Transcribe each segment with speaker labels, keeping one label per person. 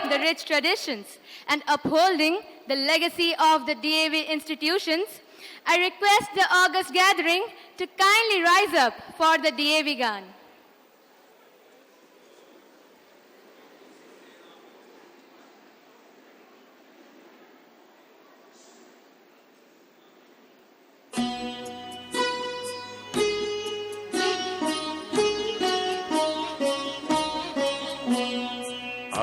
Speaker 1: the rich traditions and upholding the legacy of the DAV institutions, I request the August gathering to kindly rise up for the DAV Gan.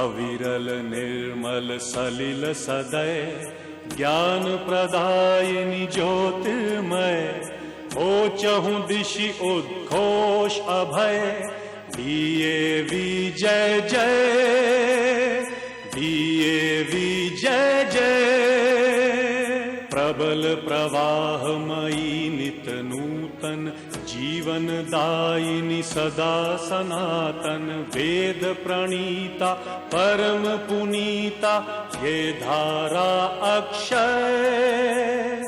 Speaker 2: अविरल निर्मल सलिल सदय ज्ञान प्रदायिनी ज्योतिर्मय हो चहु दिशि उद्घोष अभय DAV जय जय DAV जय जय प्रबल प्रवाहमयी नित नूतन जीवन दायिनी सदा सनातन वेद प्रणीता परम पुनीता ये धारा अक्षय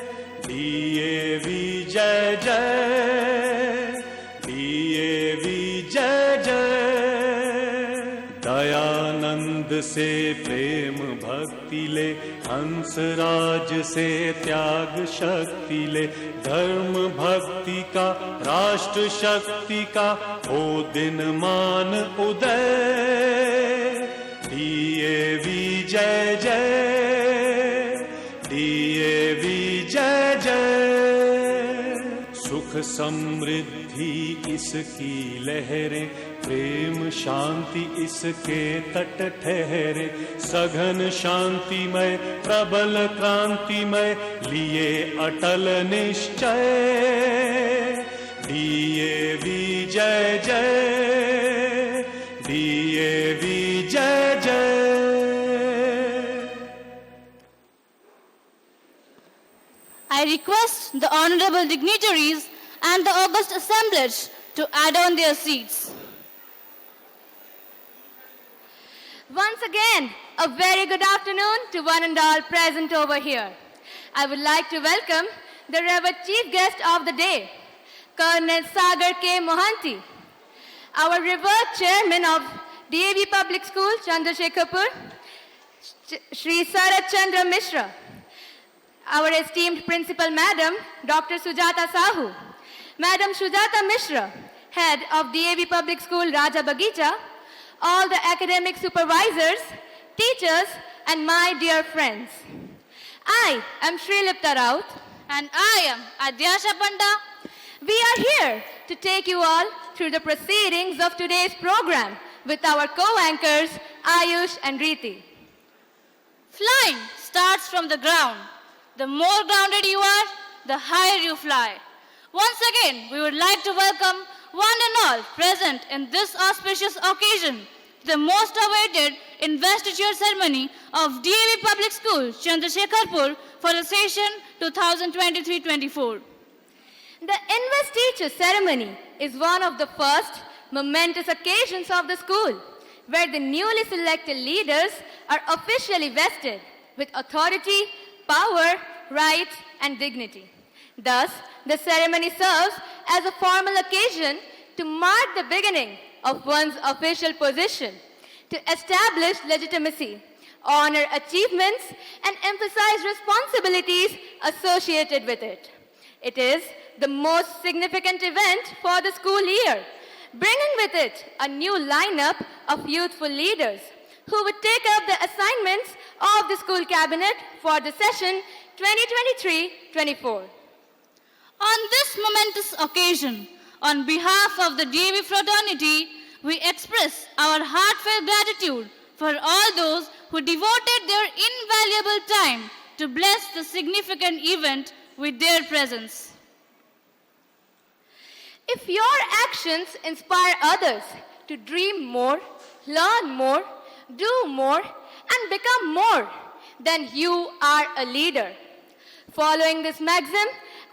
Speaker 2: डीएवी जय जय डीएवी जय जय दयानंद से प्रेम भक्ति ले हंसराज से त्याग शक्ति ले धर्म भक्ति का राष्ट्र शक्ति का हो दिन मान उदय डीएवी जय जय डीएवी जय जय सुख समृद्धि इसकी लहरें प्रेम शांति इसके तट ठहरे सघन शांतिमय प्रबल क्रांतिमय लिए अटल निश्चय डीएवी जय जय डीएवी जय जय
Speaker 3: I request the honorable dignitaries and the august assemblage to add on their seats.
Speaker 1: Once again, a very good afternoon to one and all present over here. I would like to welcome the revered chief guest of the day, Colonel Sagar K. Mohanty, our revered chairman of DAV Public School, Chandrasekharpur, Shri Sarat Chandra Mishra, our esteemed principal madam, Dr. Sujata Sahu, Madam Sujata Mishra, head of DAV Public School, Raja Bagicha, all the academic supervisors, teachers, and my dear friends. I am Srilipta Raut.
Speaker 3: And I am Adyasha Panda.
Speaker 1: We are here to take you all through the proceedings of today's program with our co-anchors, Ayush and Riti.
Speaker 3: Flying starts from the ground. The more grounded you are, the higher you fly. Once again, we would like to welcome one and all present in this auspicious occasion, the most awaited Investiture Ceremony of DAV Public School, Chandrasekharpur, for the session 2023-24.
Speaker 1: The Investiture Ceremony is one of the first momentous occasions of the school, where the newly selected leaders are officially vested with authority, power, rights, and dignity. Thus, the ceremony serves as a formal occasion to mark the beginning of one's official position, to establish legitimacy, honor achievements, and emphasize responsibilities associated with it. It is the most significant event for the school year, bringing with it a new lineup of youthful leaders who would take up the assignments of the school cabinet for the session 2023-24.
Speaker 3: On this momentous occasion, on behalf of the DAV fraternity, we express our heartfelt gratitude for all those who devoted their invaluable time to bless the significant event with their presence.
Speaker 1: If your actions inspire others to dream more, learn more, do more, and become more, then you are a leader. Following this maxim,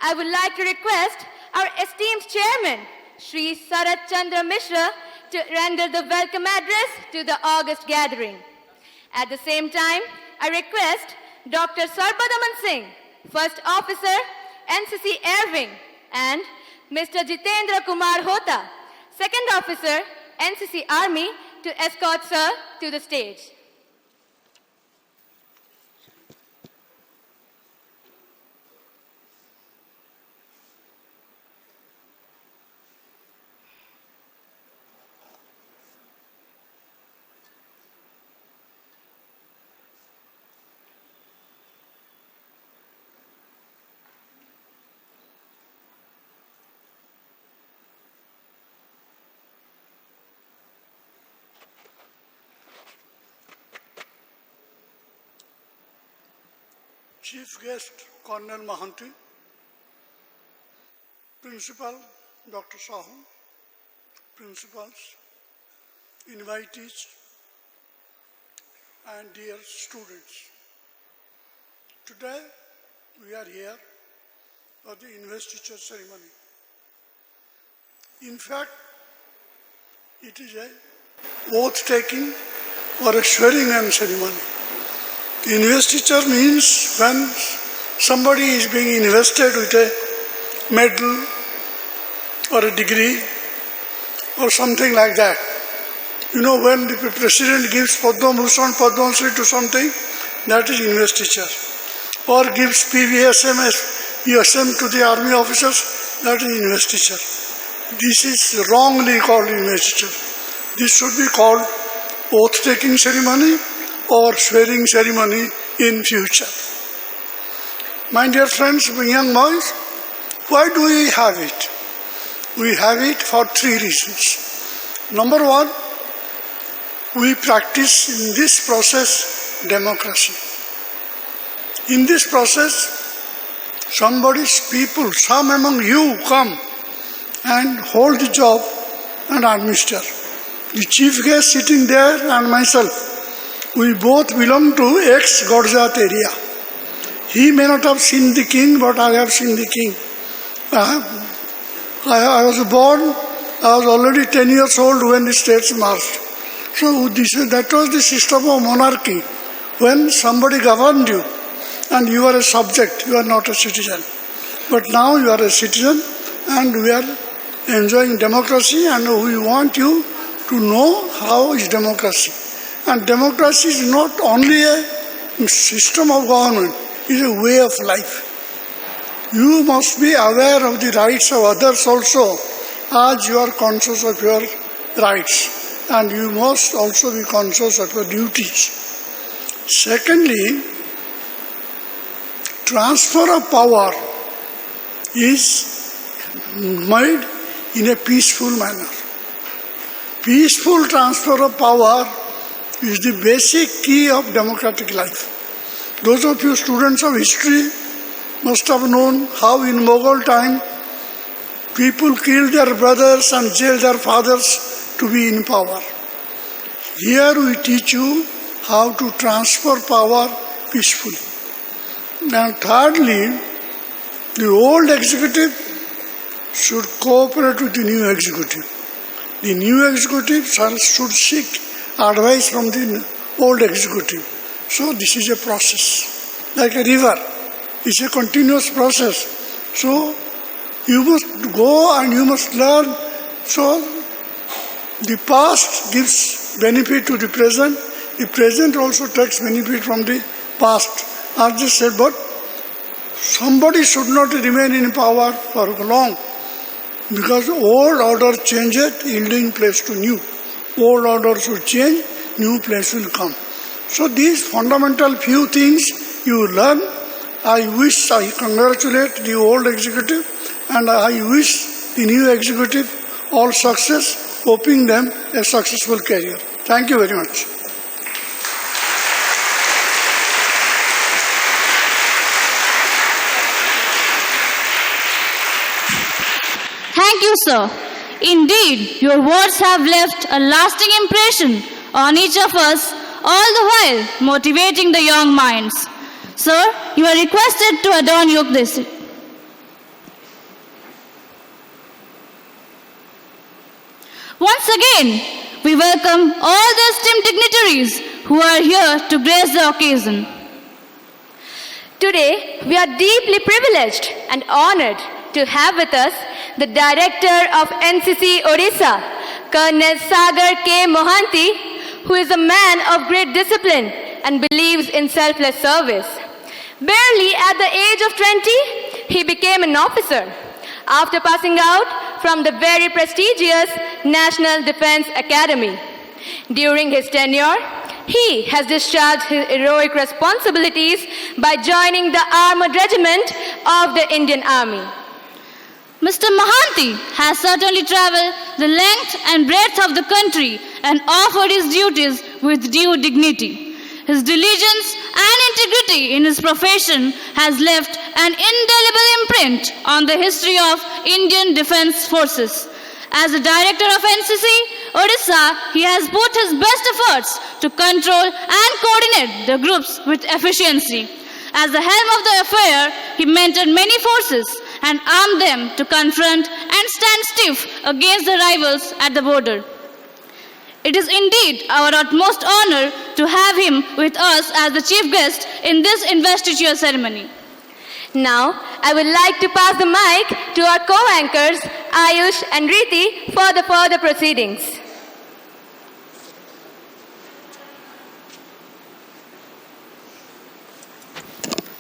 Speaker 1: I would like to request our esteemed chairman, Shri Sarat Chandra Mishra, to render the welcome address to the August gathering. At the same time, I request Dr. Sarbadaman Singh, First Officer, NCC Air Wing, and Mr. Jitendra Kumar Hota, Second Officer, NCC Army, to escort Sir to the stage.
Speaker 4: Chief Guest Colonel Mahanti, Principal Dr. Sahu, Principals, invitees, and dear students. Today we are here for the Investiture Ceremony. In fact, it is a oath-taking or a swearing-in ceremony. Investiture means when somebody is being invested with a medal or a degree or something like that. You know, when the president gives Padma Bhushan, Padma Shri to something, that is investiture. Or gives PVSM to the army officers, that is investiture. This is wrongly called investiture. This should be called oath-taking ceremony or swearing ceremony in future. My dear friends, young boys, why do we have it? We have it for three reasons. Number one, we practice in this process democracy. In this process, somebody's people, some among you come and hold the job and administer. The chief guest sitting there and myself, we both belong to ex-Gaurzat area. He may not have seen the king, but I have seen the king. I was born, I was already 10 years old when the states marched. So that was the system of monarchy. When somebody governed you and you are a subject, you are not a citizen. But now you are a citizen and we are enjoying democracy and we want you to know how is democracy. And democracy is not only a system of government, it is a way of life. You must be aware of the rights of others also as you are conscious of your rights. And you must also be conscious of your duties. Secondly, transfer of power is made in a peaceful manner. Peaceful transfer of power is the basic key of democratic life. Those of you students of history must have known how in Mughal time people killed their brothers and jailed their fathers to be in power. Here we teach you how to transfer power peacefully. And thirdly, the old executive should cooperate with the new executive. The new executive should seek advice from the old executive. So this is a process, like a river. It's a continuous process. So you must go and you must learn. So the past gives benefit to the present also takes benefit from the past. As just said, but somebody should not remain in power for long because old order changeth, yielding place to new. Old order should change, new place will come. So these fundamental few things you learn. I congratulate the old executive and I wish the new executive all success, hoping them a successful career. Thank you very much.
Speaker 3: Thank you, sir. Indeed, your words have left a lasting impression on each of us, all the while motivating the young minds. Sir, you are requested to adorn your this. Once again, we welcome all the esteemed dignitaries who are here to grace the occasion.
Speaker 1: Today, we are deeply privileged and honored to have with us the Director of NCC Odisha, Colonel Sagar K. Mohanty, who is a man of great discipline and believes in selfless service. Barely at the age of 20, he became an officer after passing out from the very prestigious National Defense Academy. During his tenure, he has discharged his heroic responsibilities by joining the Armored Regiment of the Indian Army.
Speaker 3: Mr. Mohanty has certainly traveled the length and breadth of the country and offered his duties with due dignity. His diligence and integrity in his profession has left an indelible imprint on the history of Indian Defence Forces. As the director of NCC, Odisha, he has put his best efforts to control and coordinate the groups with efficiency. As the helm of the affair, he mentored many forces and armed them to confront and stand stiff against the rivals at the border. It is indeed our utmost honor to have him with us as the chief guest in this investiture ceremony.
Speaker 1: Now, I would like to pass the mic to our co-anchors, Ayush and Riti, for the further proceedings.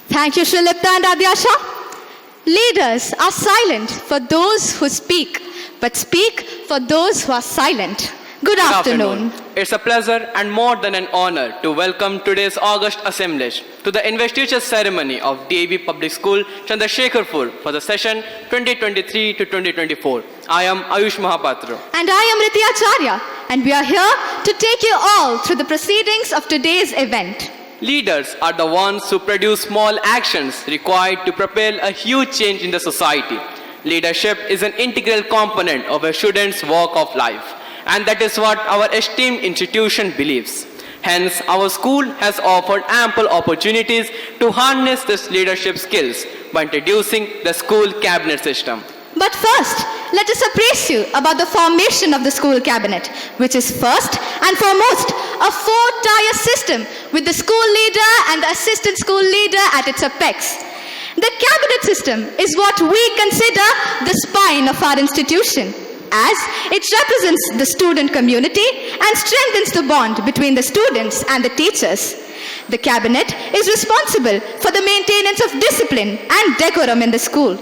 Speaker 5: Thank you, Srilipta and Adyasha. Leaders are silent for those who speak, but speak for those who are silent. Good afternoon.
Speaker 6: It's a pleasure and more than an honor to welcome today's august assemblage to the Investiture Ceremony of DAV Public School, Chandrasekharpur for the session 2023 to 2024. I am Ayush Mahapatra.
Speaker 5: And I am Riti Acharya, and we are here to take you all through the proceedings of today's event.
Speaker 6: Leaders are the ones who produce small actions required to propel a huge change in the society. Leadership is an integral component of a student's walk of life. And that is what our esteemed institution believes. Hence, our school has offered ample opportunities to harness this leadership skills by introducing the school cabinet system.
Speaker 5: But first, let us appraise you about the formation of the school cabinet, which is first and foremost a four-tier system with the school leader and the assistant school leader at its apex. The cabinet system is what we consider the spine of our institution, as it represents the student community and strengthens the bond between the students and the teachers. The cabinet is responsible for the maintenance of discipline and decorum in the school.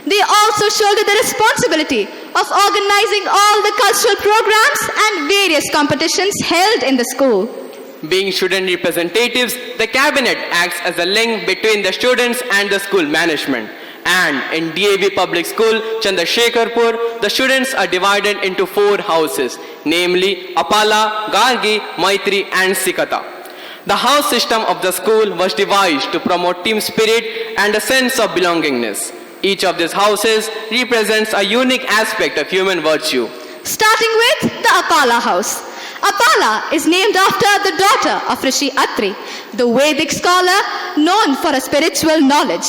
Speaker 5: They also shoulder the responsibility of organizing all the cultural programs and various competitions held in the school.
Speaker 6: Being student representatives, the cabinet acts as a link between the students and the school management. And in DAV Public School, Chandrasekharpur, the students are divided into four houses, namely Apala, Gargi, Maitri and Sikata. The house system of the school was devised to promote team spirit and a sense of belongingness. Each of these houses represents a unique aspect of human virtue.
Speaker 5: Starting with the Apala house. Apala is named after the daughter of Rishi Atri, the Vedic scholar known for her spiritual knowledge.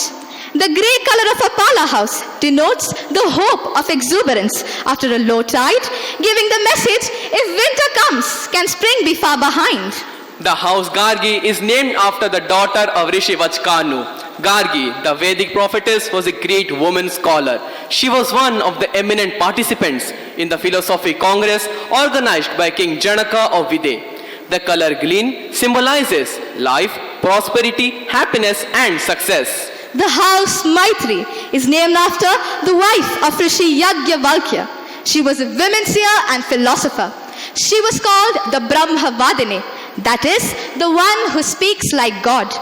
Speaker 5: The grey color of Apala house denotes the hope of exuberance after a low tide, giving the message, if winter comes, can spring be far behind.
Speaker 6: The house Gargi is named after the daughter of Rishi Vachkanu. Gargi, the Vedic prophetess, was a great woman scholar. She was one of the eminent participants in the Philosophy Congress organized by King Janaka of Vide. The color green symbolizes life, prosperity, happiness and success.
Speaker 5: The house Maitri is named after the wife of Rishi Yagyavalkya. She was a woman seer and philosopher. She was called the Brahmavadini, that is, the one who speaks like God.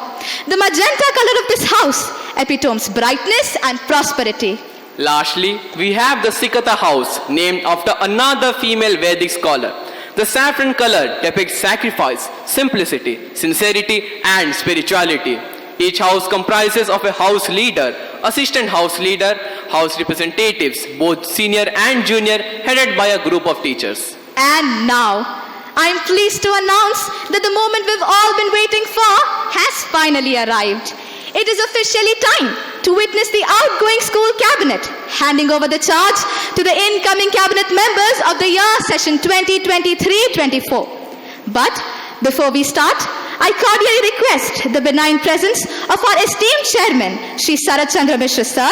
Speaker 5: The magenta color of this house epitomes brightness and prosperity.
Speaker 6: Lastly, we have the Sikata house, named after another female Vedic scholar. The saffron color depicts sacrifice, simplicity, sincerity, and spirituality. Each house comprises of a house leader, assistant house leader, house representatives, both senior and junior, headed by a group of teachers.
Speaker 5: And now, I am pleased to announce that the moment we've all been waiting for has finally arrived. It is officially time to witness the outgoing school cabinet handing over the charge to the incoming cabinet members of the year session 2023-24. But before we start, I cordially request the benign presence of our esteemed chairman, Shri Sarat Chandra Mishra Sir,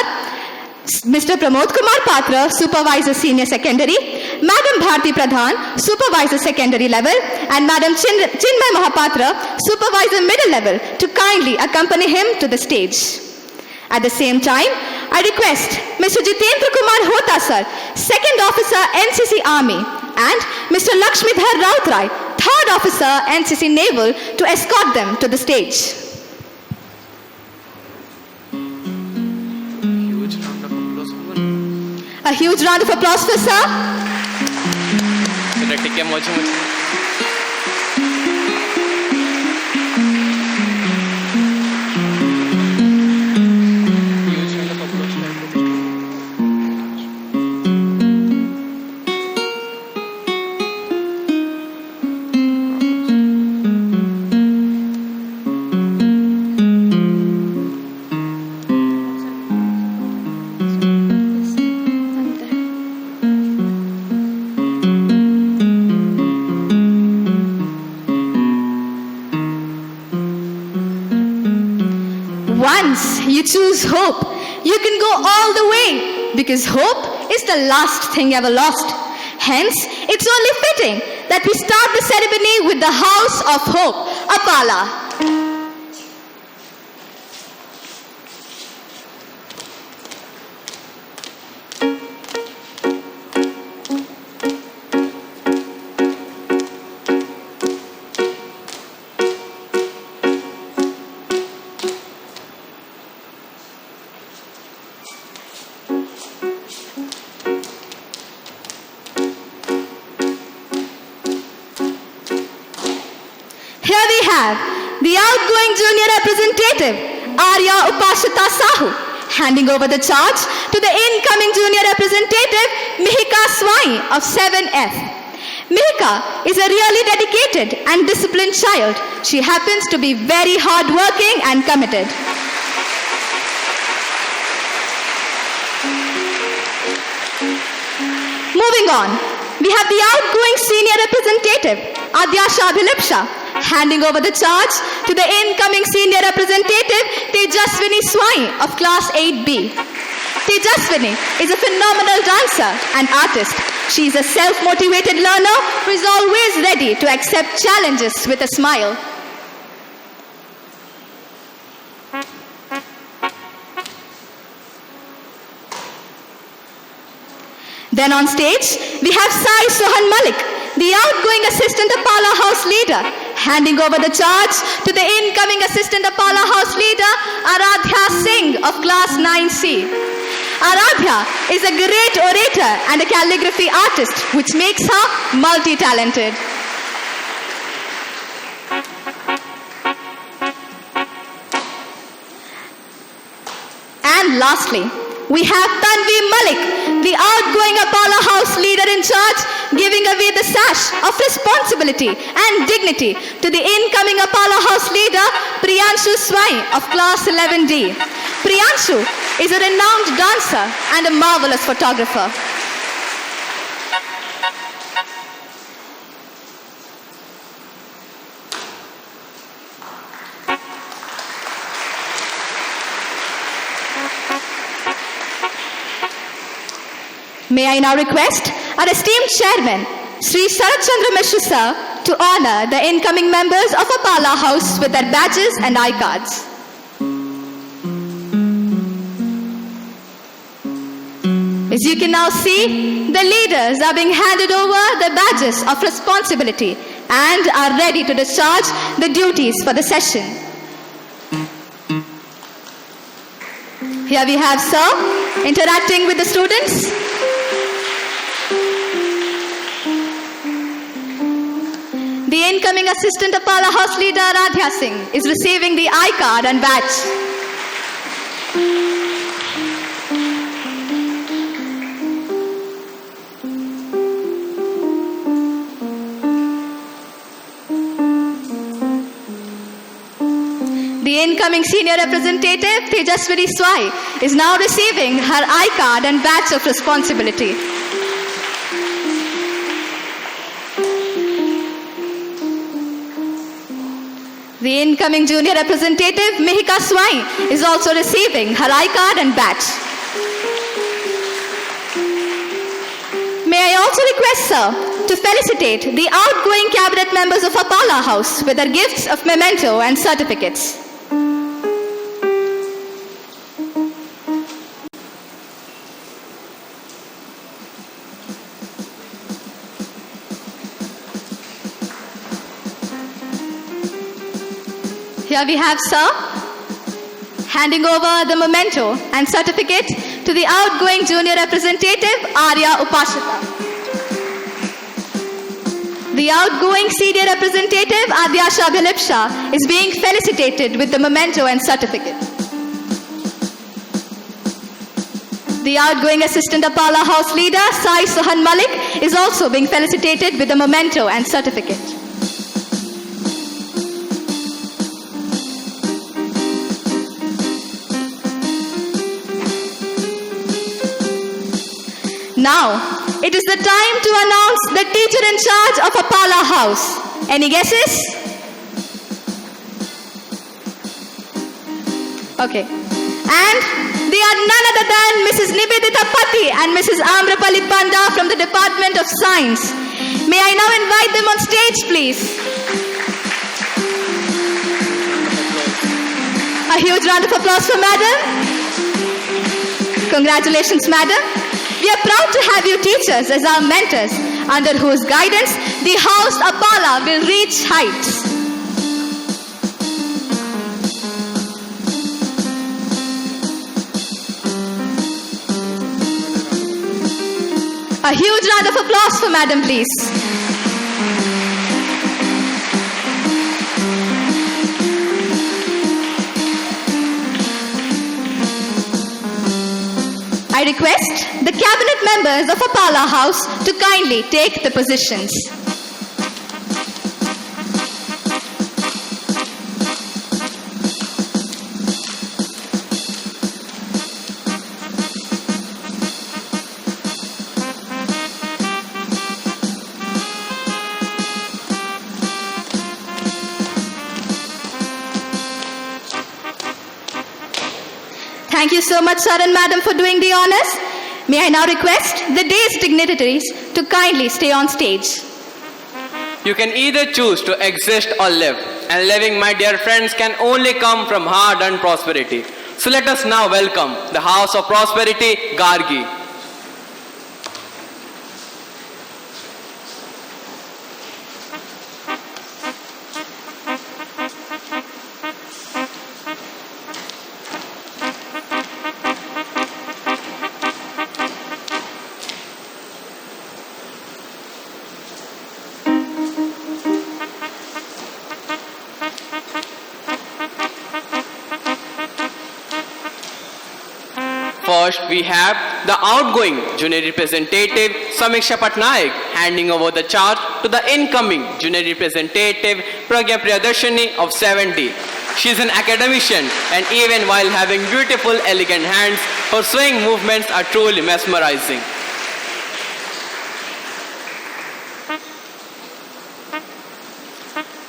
Speaker 5: Mr. Pramod Kumar Patra, Supervisor Senior Secondary, Madam Bharti Pradhan, Supervisor Secondary Level, and Madam Chinmay Mahapatra, Supervisor Middle Level, to kindly accompany him to the stage. At the same time, I request Mr. Jitendra Kumar Hota Sir, Second Officer NCC Army, and Mr. Lakshmidhar Rautrai, Third Officer NCC Naval, to escort them to the stage. A huge round of applause for Sir. you choose hope, you can go all the way, because hope is the last thing ever lost. Hence, it's only fitting that we start the ceremony with the House of Hope, Apala. Here we have the outgoing junior representative, Arya Upashita Sahu, handing over the charge to the incoming junior representative, Mihika Swai of 7F. Mihika is a really dedicated and disciplined child. She happens to be very hardworking and committed. Moving on, we have the outgoing senior representative, Adyasha Bhilipsha, handing over the charge to the incoming senior representative, Tejaswini Swai of Class 8B. Tejaswini is a phenomenal dancer and artist. She is a self-motivated learner who is always ready to accept challenges with a smile. Then on stage, we have Sai Sohan Malik, the outgoing assistant Apala House leader, handing over the charge to the incoming assistant Apala House leader, Aradhya Singh of Class 9C. Aradhya is a great orator and a calligraphy artist, which makes her multi-talented. And lastly, we have Tanvi Malik, the outgoing Apala House leader in charge, giving away the sash of responsibility and dignity to the incoming Apala House leader, Priyanshu Swai of Class 11D. Priyanshu is a renowned dancer and a marvelous photographer. May I now request our esteemed chairman, Sri Sarat Chandra Mishra sir, to honor the incoming members of Apala House with their badges and I-cards. As you can now see, the leaders are being handed over the badges of responsibility and are ready to discharge the duties for the session. Here we have sir interacting with the students. The incoming assistant Apala House leader Radhya Singh is receiving the I-card and badge. The incoming senior representative Tejaswini Swai is now receiving her I-card and badge of responsibility. The incoming junior representative, Mihika Swai, is also receiving her I-card and badge. May I also request, sir, to felicitate the outgoing cabinet members of Apala House with their gifts of memento and certificates. Here we have, sir, handing over the memento and certificate to the outgoing junior representative, Arya Upashita. The outgoing senior representative, Adyasha Bhilipsha, is being felicitated with the memento and certificate. The outgoing assistant Apala House leader, Sai Sohan Malik, is also being felicitated with the memento and certificate. Now, it is the time to announce the teacher in charge of Apala House. Any guesses? Okay. And they are none other than Mrs. Nivedita Pati and Mrs. Amrapali Panda from the Department of Science. May I now invite them on stage, please. A huge round of applause for Madam. Congratulations, Madam. We are proud to have you teachers as our mentors, under whose guidance the house Apala will reach heights. A huge round of applause for Madam, please. I request the cabinet members of Apala House to kindly take the positions. Thank you so much, sir and madam, for doing the honors. May I now request the day's dignitaries to kindly stay on stage.
Speaker 6: You can either choose to exist or live, and living, my dear friends, can only come from hard-earned prosperity. So let us now welcome the House of Prosperity, Gargi. First, we have the outgoing junior representative Samiksha Patnaik handing over the charge to the incoming junior representative Pragya Priyadarshini of 70. She is an academician, and even while having beautiful, elegant hands, her swing movements are truly mesmerizing.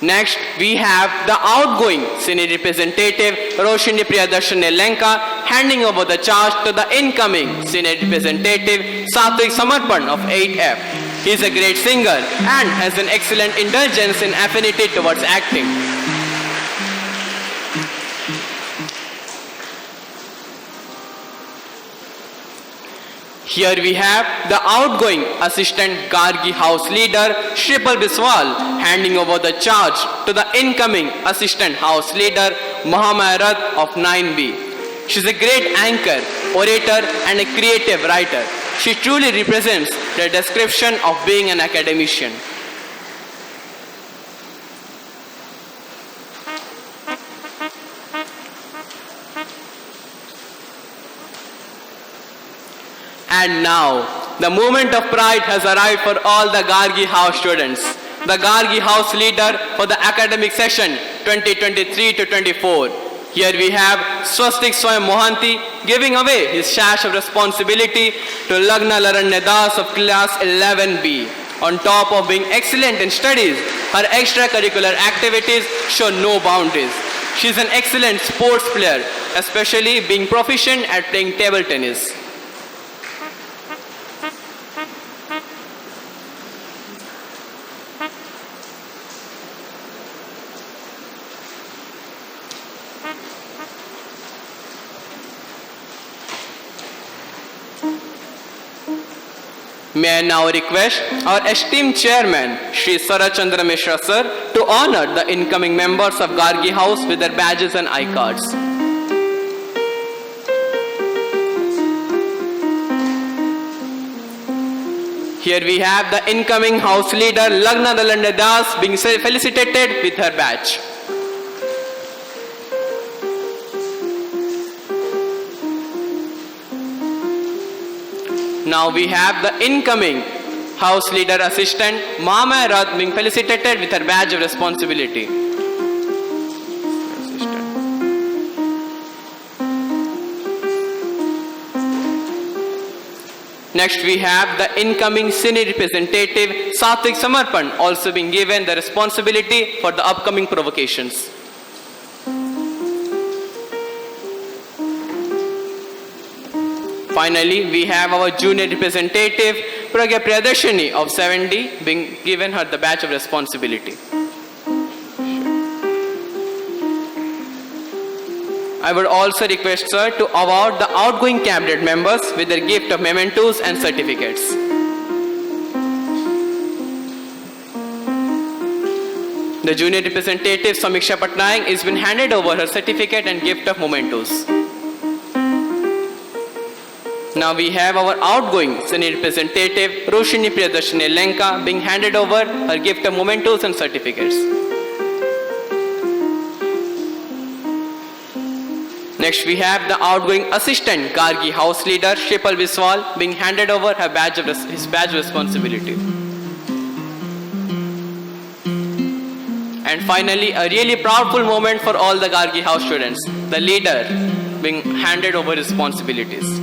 Speaker 6: Next, we have the outgoing senior representative Roshini Priyadarshini Lenka handing over the charge to the incoming senior representative Satwik Samarpan of 8F. He is a great singer and has an excellent indulgence in affinity towards acting. Here we have the outgoing assistant Gargi house leader Shripal Biswal handing over the charge to the incoming assistant house leader Mahamaya Rath of 9B. She is a great anchor, orator and a creative writer. She truly represents the description of being an academician. And now, the moment of pride has arrived for all the Gargi House students. The Gargi House leader for the academic session 2023-24. Here we have Swastik Swayam Mohanty giving away his sash of responsibility to Lagna Laranya Das of class 11B. On top of being excellent in studies, her extracurricular activities show no boundaries. She is an excellent sports player, especially being proficient at playing table tennis. May I now request our esteemed chairman, Shri Sarat Chandra Mishra sir, to honor the incoming members of Gargi House with their badges and I-cards. Here we have the incoming house leader Lagna Dalanda Das being felicitated with her badge. Now we have the incoming house leader assistant Mama Rath being felicitated with her badge of responsibility. Next we have the incoming senior representative Satwik Samarpan also being given the responsibility for the upcoming provocations. finally, we have our junior representative, Pragya Priyadarshini of 7D, being given her the badge of responsibility. I would also request sir to award the outgoing cabinet members with their gift of mementos and certificates. The junior representative Samiksha Patnaik has been handed over her certificate and gift of mementos. Now we have our outgoing senior representative Roshini Priyadarshini Lenka being handed over her gift of mementos and certificates. Next we have the outgoing assistant Gargi house leader Shepal Biswal being handed over her his badge of responsibility. And finally, a really proudful moment for all the Gargi house students, the leader being handed over responsibilities.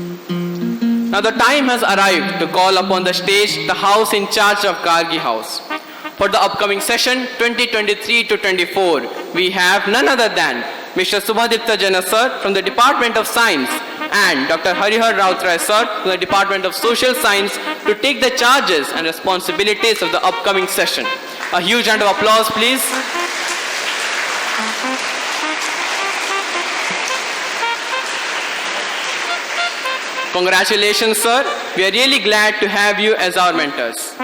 Speaker 6: Now the time has arrived to call upon the stage the house in charge of Gargi house. For the upcoming session 2023-24, we have none other than Mr. Subhadipta Jana sir from the Department of Science and Dr. Harihar Rautray sir from the Department of Social Science to take the charges and responsibilities of the upcoming session. A huge round of applause, please. Congratulations, sir. We are really glad to have you as our mentors.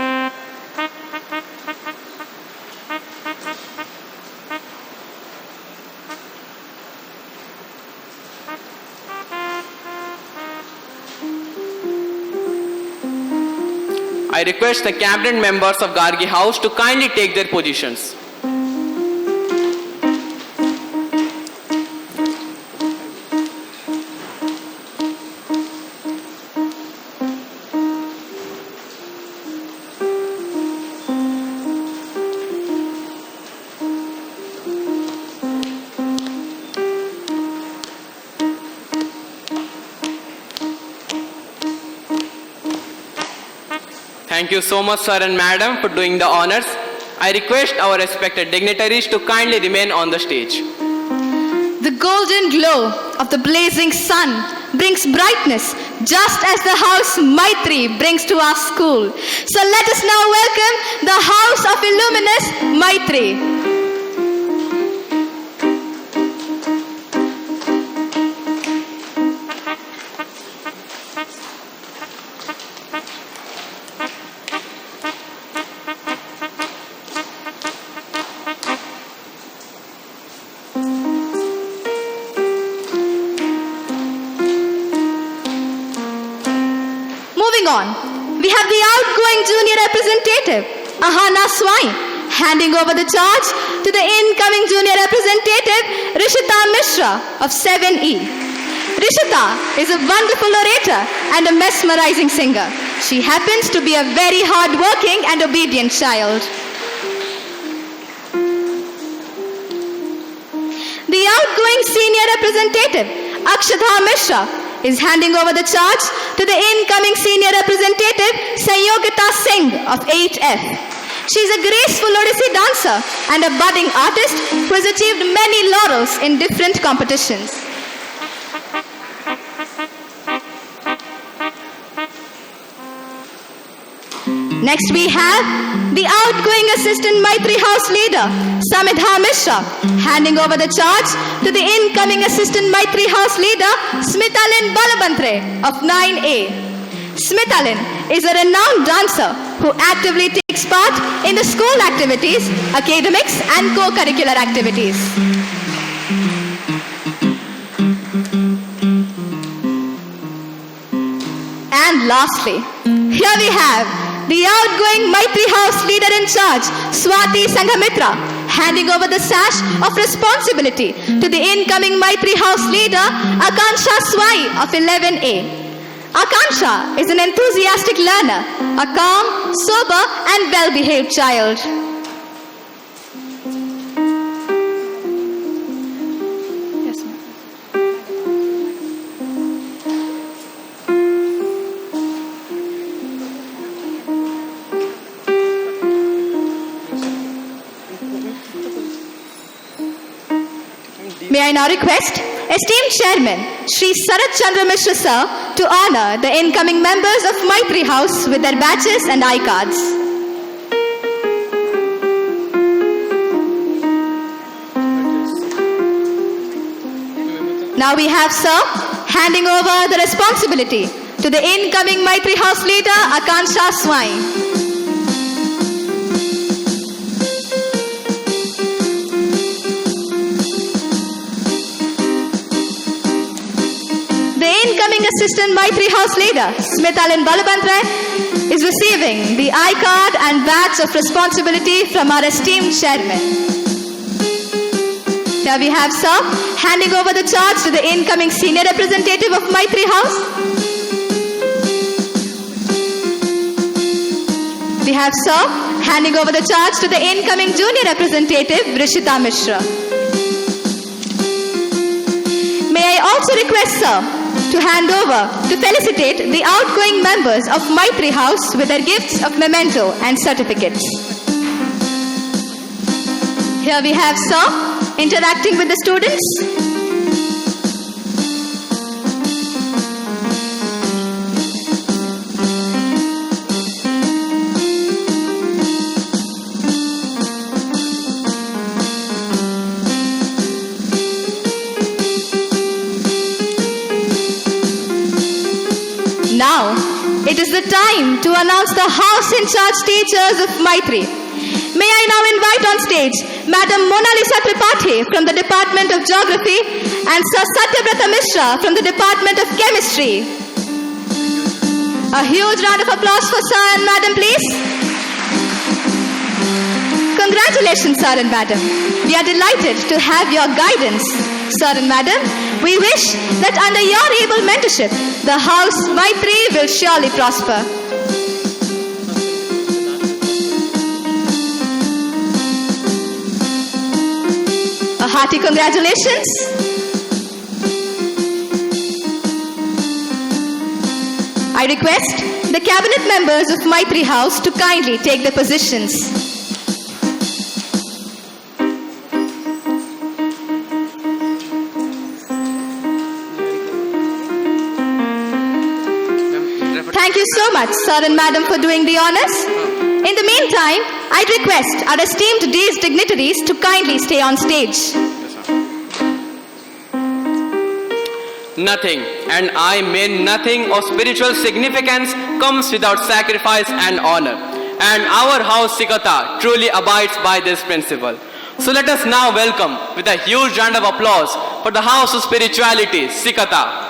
Speaker 6: I request the cabinet members of Gargi House to kindly take their positions. Thank you so much, sir and madam, for doing the honors. I request our respected dignitaries to kindly remain on the stage.
Speaker 5: The golden glow of the blazing sun brings brightness, just as the house Maitri brings to our school. So let us now welcome the house of illuminous Maitri. On. We have the outgoing junior representative, Ahana Swai, handing over the charge to the incoming junior representative, Rishita Mishra of 7E. Rishita is a wonderful orator and a mesmerizing singer. She happens to be a very hard-working and obedient child. The outgoing senior representative, Akshata Mishra, is handing over the charge to the incoming senior representative, Sayogita Singh of 8F. She is a graceful Odissi dancer and a budding artist who has achieved many laurels in different competitions. Next we have the outgoing assistant Maitri House leader, Samidha Mishra, handing over the charge to the incoming assistant Maitri House leader, Smitalin Balabantre of 9A. Smitalin is a renowned dancer who actively takes part in the school activities, academics and co-curricular activities. And lastly, here we have the outgoing Maitri House leader in charge, Swati Sanghamitra, handing over the sash of responsibility to the incoming Maitri House leader, Akansha Swai of 11A. Akansha is an enthusiastic learner, a calm, sober and well-behaved child. May I now request esteemed Chairman, Shri Sarat Chandra Mishra Sir, to honor the incoming members of Maitri House with their badges and I-cards. Now we have Sir handing over the responsibility to the incoming Maitri House leader, Akansha Swain. The incoming assistant Maitri House leader, Smithalin Balabandran, is receiving the I-card and badge of responsibility from our esteemed chairman. Here we have Sir handing over the charge to the incoming senior representative of Maitri House. We have Sir handing over the charge to the incoming junior representative, Rishita Mishra. May I also request Sir to hand over to felicitate the outgoing members of Maitri House with their gifts of memento and certificates. Here we have Sir interacting with the students. Now, it is the time to announce the house in charge teachers of Maitri. May I now invite on stage Madam Mona Lisa Tripathi from the Department of Geography and Sir Satyabrata Mishra from the Department of Chemistry. A huge round of applause for Sir and Madam, please. Congratulations, Sir and Madam. We are delighted to have your guidance. Sir and Madam, we wish that under your able mentorship, the house Maitri will surely prosper. A hearty congratulations. I request the cabinet members of Maitri House to kindly take their positions. Thank you so much, Sir and Madam, for doing the honors. In the meantime, I'd request our esteemed day's dignitaries to kindly stay on stage.
Speaker 6: Nothing, and I mean nothing of spiritual significance comes without sacrifice and honor. And our house Sikata truly abides by this principle. So let us now welcome with a huge round of applause for the house of spirituality, Sikata.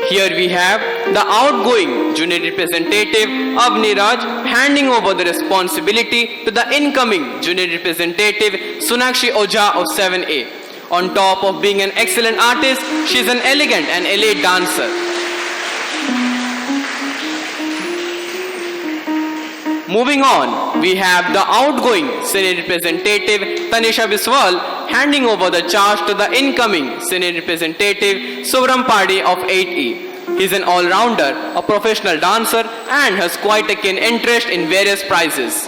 Speaker 6: Here we have the outgoing junior representative Avni Raj handing over the responsibility to the incoming junior representative Sunakshi Ojha of 7A. On top of being an excellent artist, she is an elegant and elite dancer. Moving on, we have the outgoing senior representative Tanisha Biswal handing over the charge to the incoming senior representative Subram Padi of 8E. He is an all-rounder, a professional dancer and has quite a keen interest in various prizes.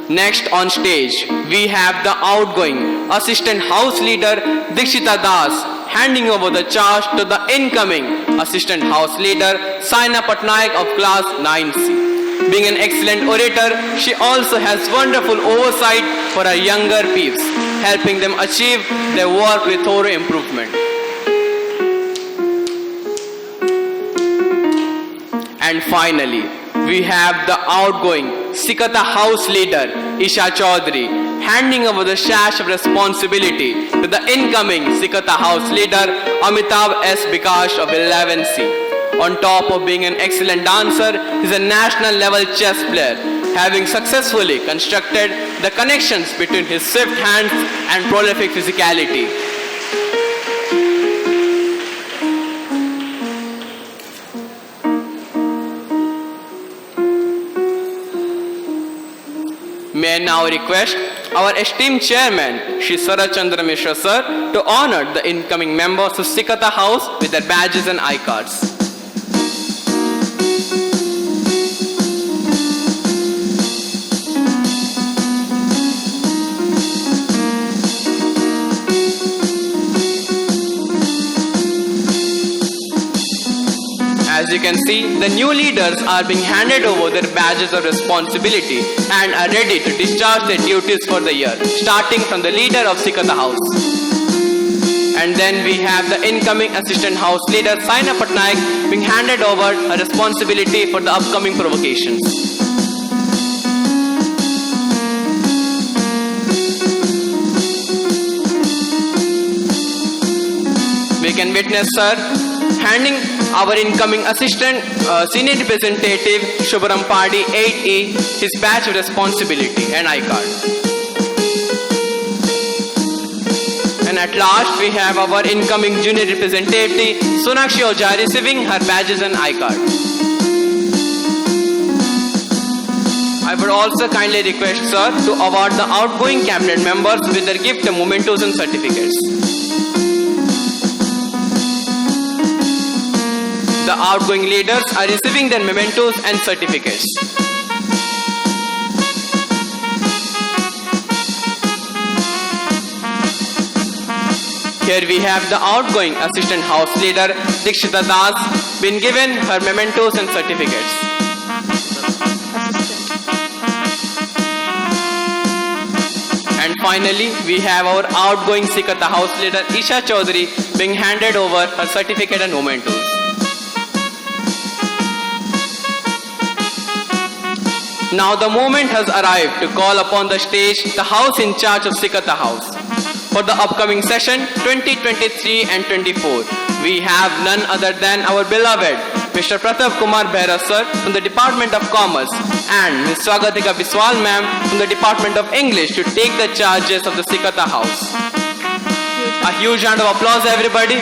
Speaker 6: Next on stage, we have the outgoing assistant house leader Dikshita Das handing over the charge to the incoming assistant house leader Saina Patnaik of class 9C. Being an excellent orator, she also has wonderful oversight for her younger peeps, helping them achieve their work with thorough improvement. And finally, we have the outgoing Sikata house leader Isha Chaudhary handing over the sash of responsibility to the incoming Sikata house leader Amitabh S. Bikash of 11C. On top of being an excellent dancer, he is a national level chess player, having successfully constructed the connections between his swift hands and prolific physicality. May I now request our esteemed chairman, Shri Sarat Chandra Mishra sir, to honor the incoming members of Sikata House with their badges and I-cards. As you can see, the new leaders are being handed over their badges of responsibility and are ready to discharge their duties for the year, starting from the leader of Sikata House. And then we have the incoming assistant house leader, Saina Patnaik, being handed over her responsibility for the upcoming provocations. We can witness sir handing our incoming assistant senior representative Shubharam Padi 8E his badge of responsibility and I-card. And at last we have our incoming junior representative Sonakshi Ojha receiving her badges and I-card. I would also kindly request sir to award the outgoing cabinet members with their gift of mementos and certificates. The outgoing leaders are receiving their mementos and certificates. Here we have the outgoing assistant house leader Dikshita Das been given her mementos and certificates. And finally, we have our outgoing Sikata house leader Isha Chaudhary being handed over her certificate and mementos. Now the moment has arrived to call upon the stage the house in charge of Sikata House. For the upcoming session 2023 and 24, we have none other than our beloved Mr. Pratap Kumar Behra sir from the Department of Commerce and Ms. Swagatika Biswal ma'am from the Department of English to take the charges of the Sikata House. A huge round of applause everybody.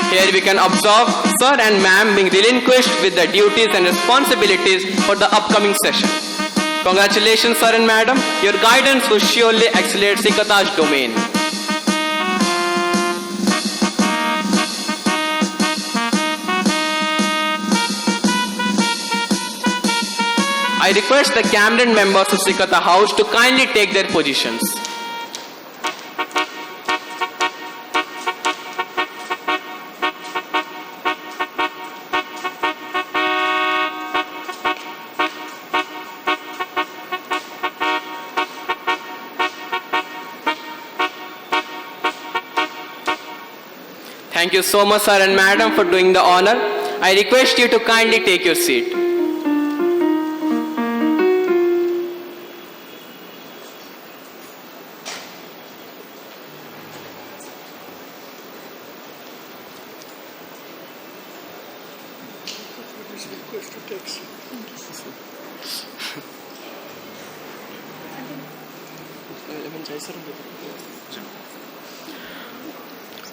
Speaker 6: Here we can observe sir and ma'am being relinquished with their duties and responsibilities for the upcoming session. Congratulations sir and madam, your guidance will surely accelerate Sikata's domain. I request the cabinet members of Sikata House to kindly take their positions. Thank you so much sir and madam for doing the honor. I request you to kindly take your seat.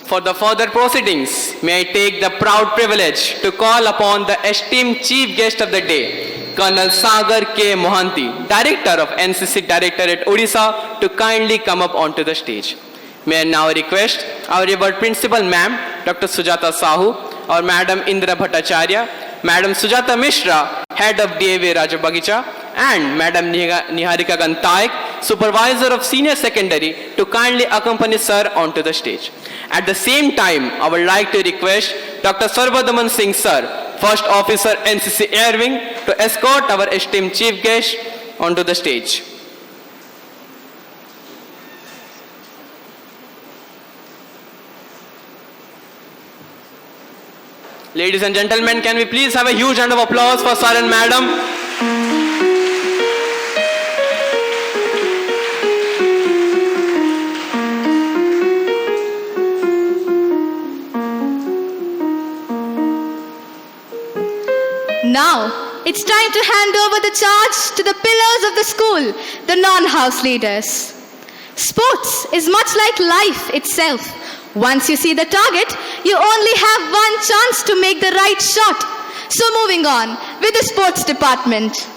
Speaker 6: For the further proceedings, may I take the proud privilege to call upon the esteemed chief guest of the day, Colonel Sagar K. Mohanty, Director of NCC Directorate Odisha, to kindly come up onto the stage. May I now request our revered principal ma'am, Dr. Sujata Sahu, our Madam Indra Bhattacharya, Madam Sujata Mishra, Head of DAV Rajabagicha, and Madam Niharika Gantaik, Supervisor of Senior Secondary, to kindly accompany sir onto the stage. At the same time, I would like to request Dr. Sarvadaman Singh sir, First Officer NCC Air Wing, to escort our esteemed chief guest onto the stage. Ladies and gentlemen, can we please have a huge round of applause for sir and madam?
Speaker 5: Now, it's time to hand over the charge to the pillars of the school, the non-house leaders. Sports is much like life itself. Once you see the target, you only have one chance to make the right shot. So moving on with the sports department.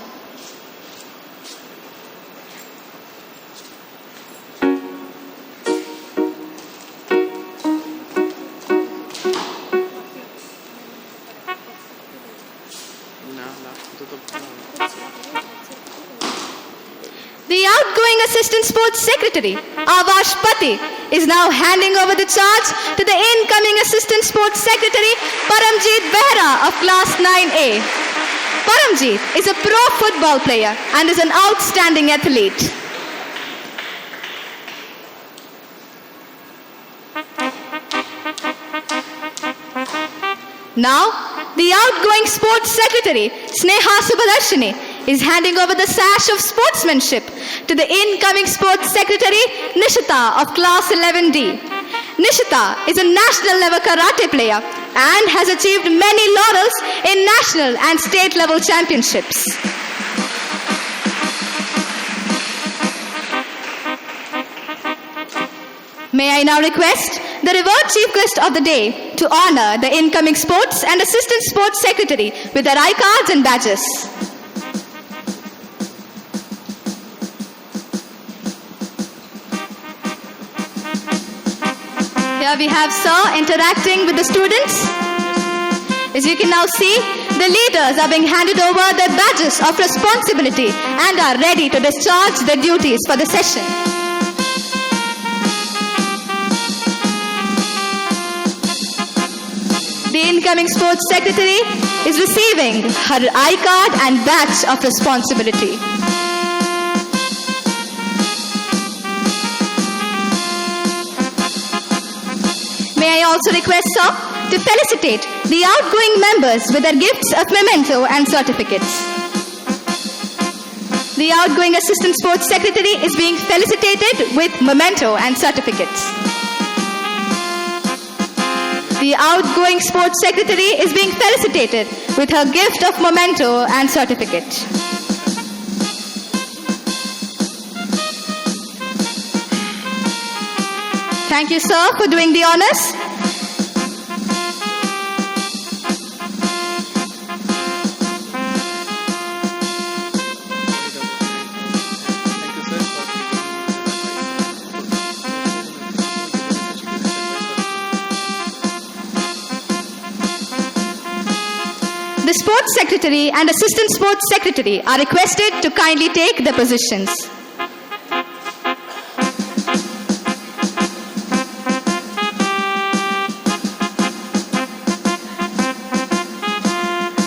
Speaker 5: The outgoing Assistant Sports Secretary, Avash Pati, is now handing over the charge to the incoming Assistant Sports Secretary, Paramjeet Behra of Class 9A. Paramjeet is a pro football player and is an outstanding athlete. Now, the outgoing Sports Secretary, Sneha Subadarshini, is handing over the sash of sportsmanship to the incoming Sports Secretary, Nishita of Class 11D. Nishita is a national level karate player and has achieved many laurels in national and state level championships. May I now request the Reward Chief Guest of the Day to honor the incoming Sports and Assistant Sports Secretary with their I-cards and badges. Here we have Sir interacting with the students. As you can now see, the leaders are being handed over their badges of responsibility and are ready to discharge their duties for the session. The incoming Sports Secretary is receiving her I-card and badge of responsibility. May I also request, sir, to felicitate the outgoing members with their gifts of memento and certificates. The outgoing Assistant Sports Secretary is being felicitated with memento and certificates. The outgoing Sports Secretary is being felicitated with her gift of memento and certificate. Thank you, sir, for doing the honors. The Sports Secretary and Assistant Sports Secretary are requested to kindly take their positions.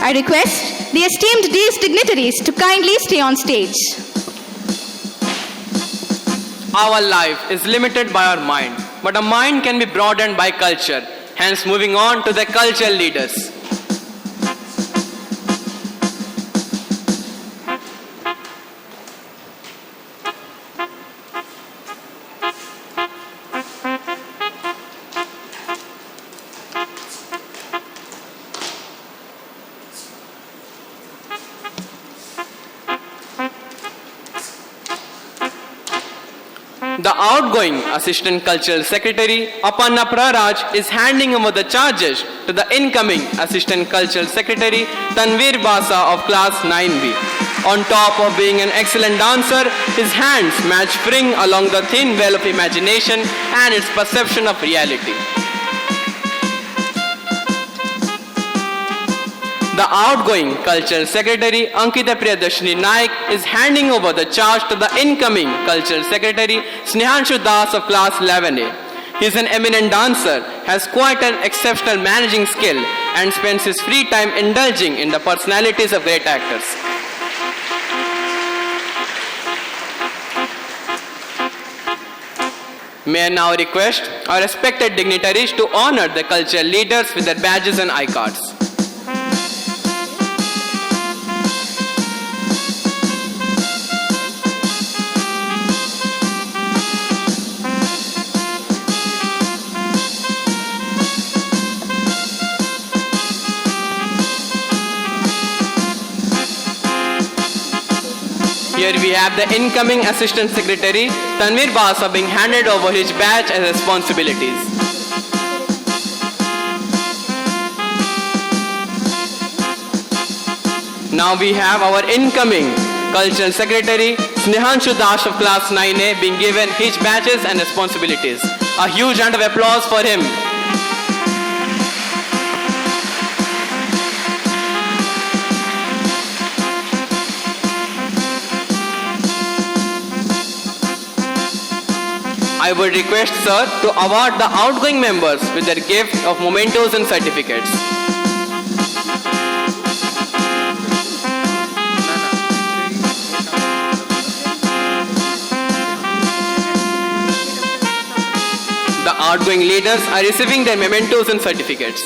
Speaker 5: I request the esteemed dignitaries to kindly stay on stage.
Speaker 6: Our life is limited by our mind, but a mind can be broadened by culture. Hence, moving on to the cultural leaders. The outgoing Assistant Cultural Secretary, Aparna Praraj, is handing over the charges to the incoming Assistant Cultural Secretary, Tanveer Basa of Class 9B. On top of being an excellent dancer, his hands match spring along the thin veil of imagination and its perception of reality. The outgoing Cultural Secretary, Ankita Priyadarshini Naik, is handing over the charge to the incoming Cultural Secretary, Snehanshu Das of Class 11A. He is an eminent dancer, has quite an exceptional managing skill, and spends his free time indulging in the personalities of great actors. May I now request our respected dignitaries to honor the cultural leaders with their badges and I-cards. Here we have the incoming Assistant Secretary, Tanveer Basa, being handed over his badge and responsibilities. Now we have our incoming Cultural Secretary Snehanshu Dash of Class 9A being given his badges and responsibilities. A huge round of applause for him. I would request Sir to award the outgoing members with their gift of mementos and certificates. The outgoing leaders are receiving their mementos and certificates.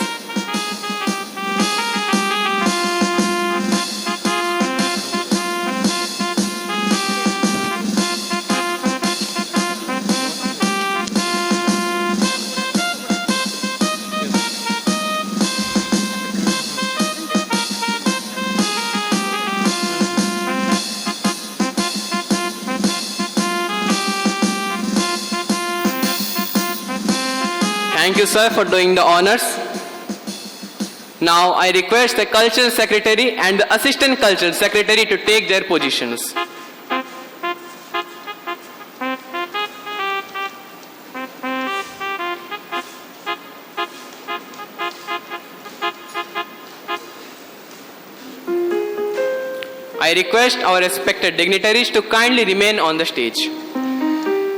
Speaker 6: Thank you, sir, for doing the honors. Now I request the Cultural Secretary and the Assistant Cultural Secretary to take their positions. I request our respected dignitaries to kindly remain on the stage.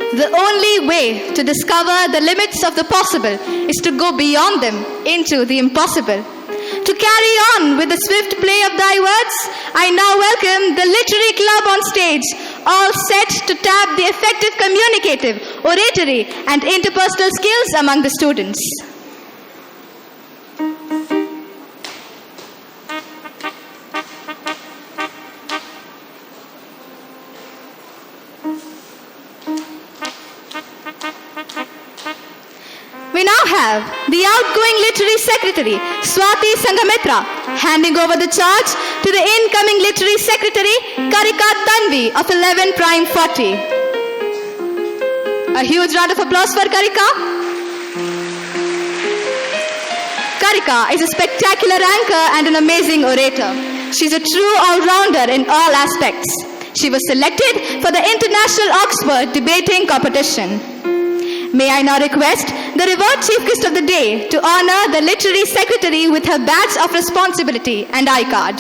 Speaker 5: The only way to discover the limits of the possible is to go beyond them into the impossible. To carry on with the swift play of thy words, I now welcome the Literary Club on stage, all set to tap the effective communicative, oratory, and interpersonal skills among the students. We now have the outgoing Literary Secretary, Swati Sanghamitra, handing over the charge to the incoming Literary Secretary, Karika Tanvi of 11 Prime 40. A huge round of applause for Karika. Karika is a spectacular anchor and an amazing orator. She's a true all-rounder in all aspects. She was selected for the International Oxford Debating Competition. May I now request the revered Chief Guest of the Day to honor the Literary Secretary with her badge of responsibility and I-card.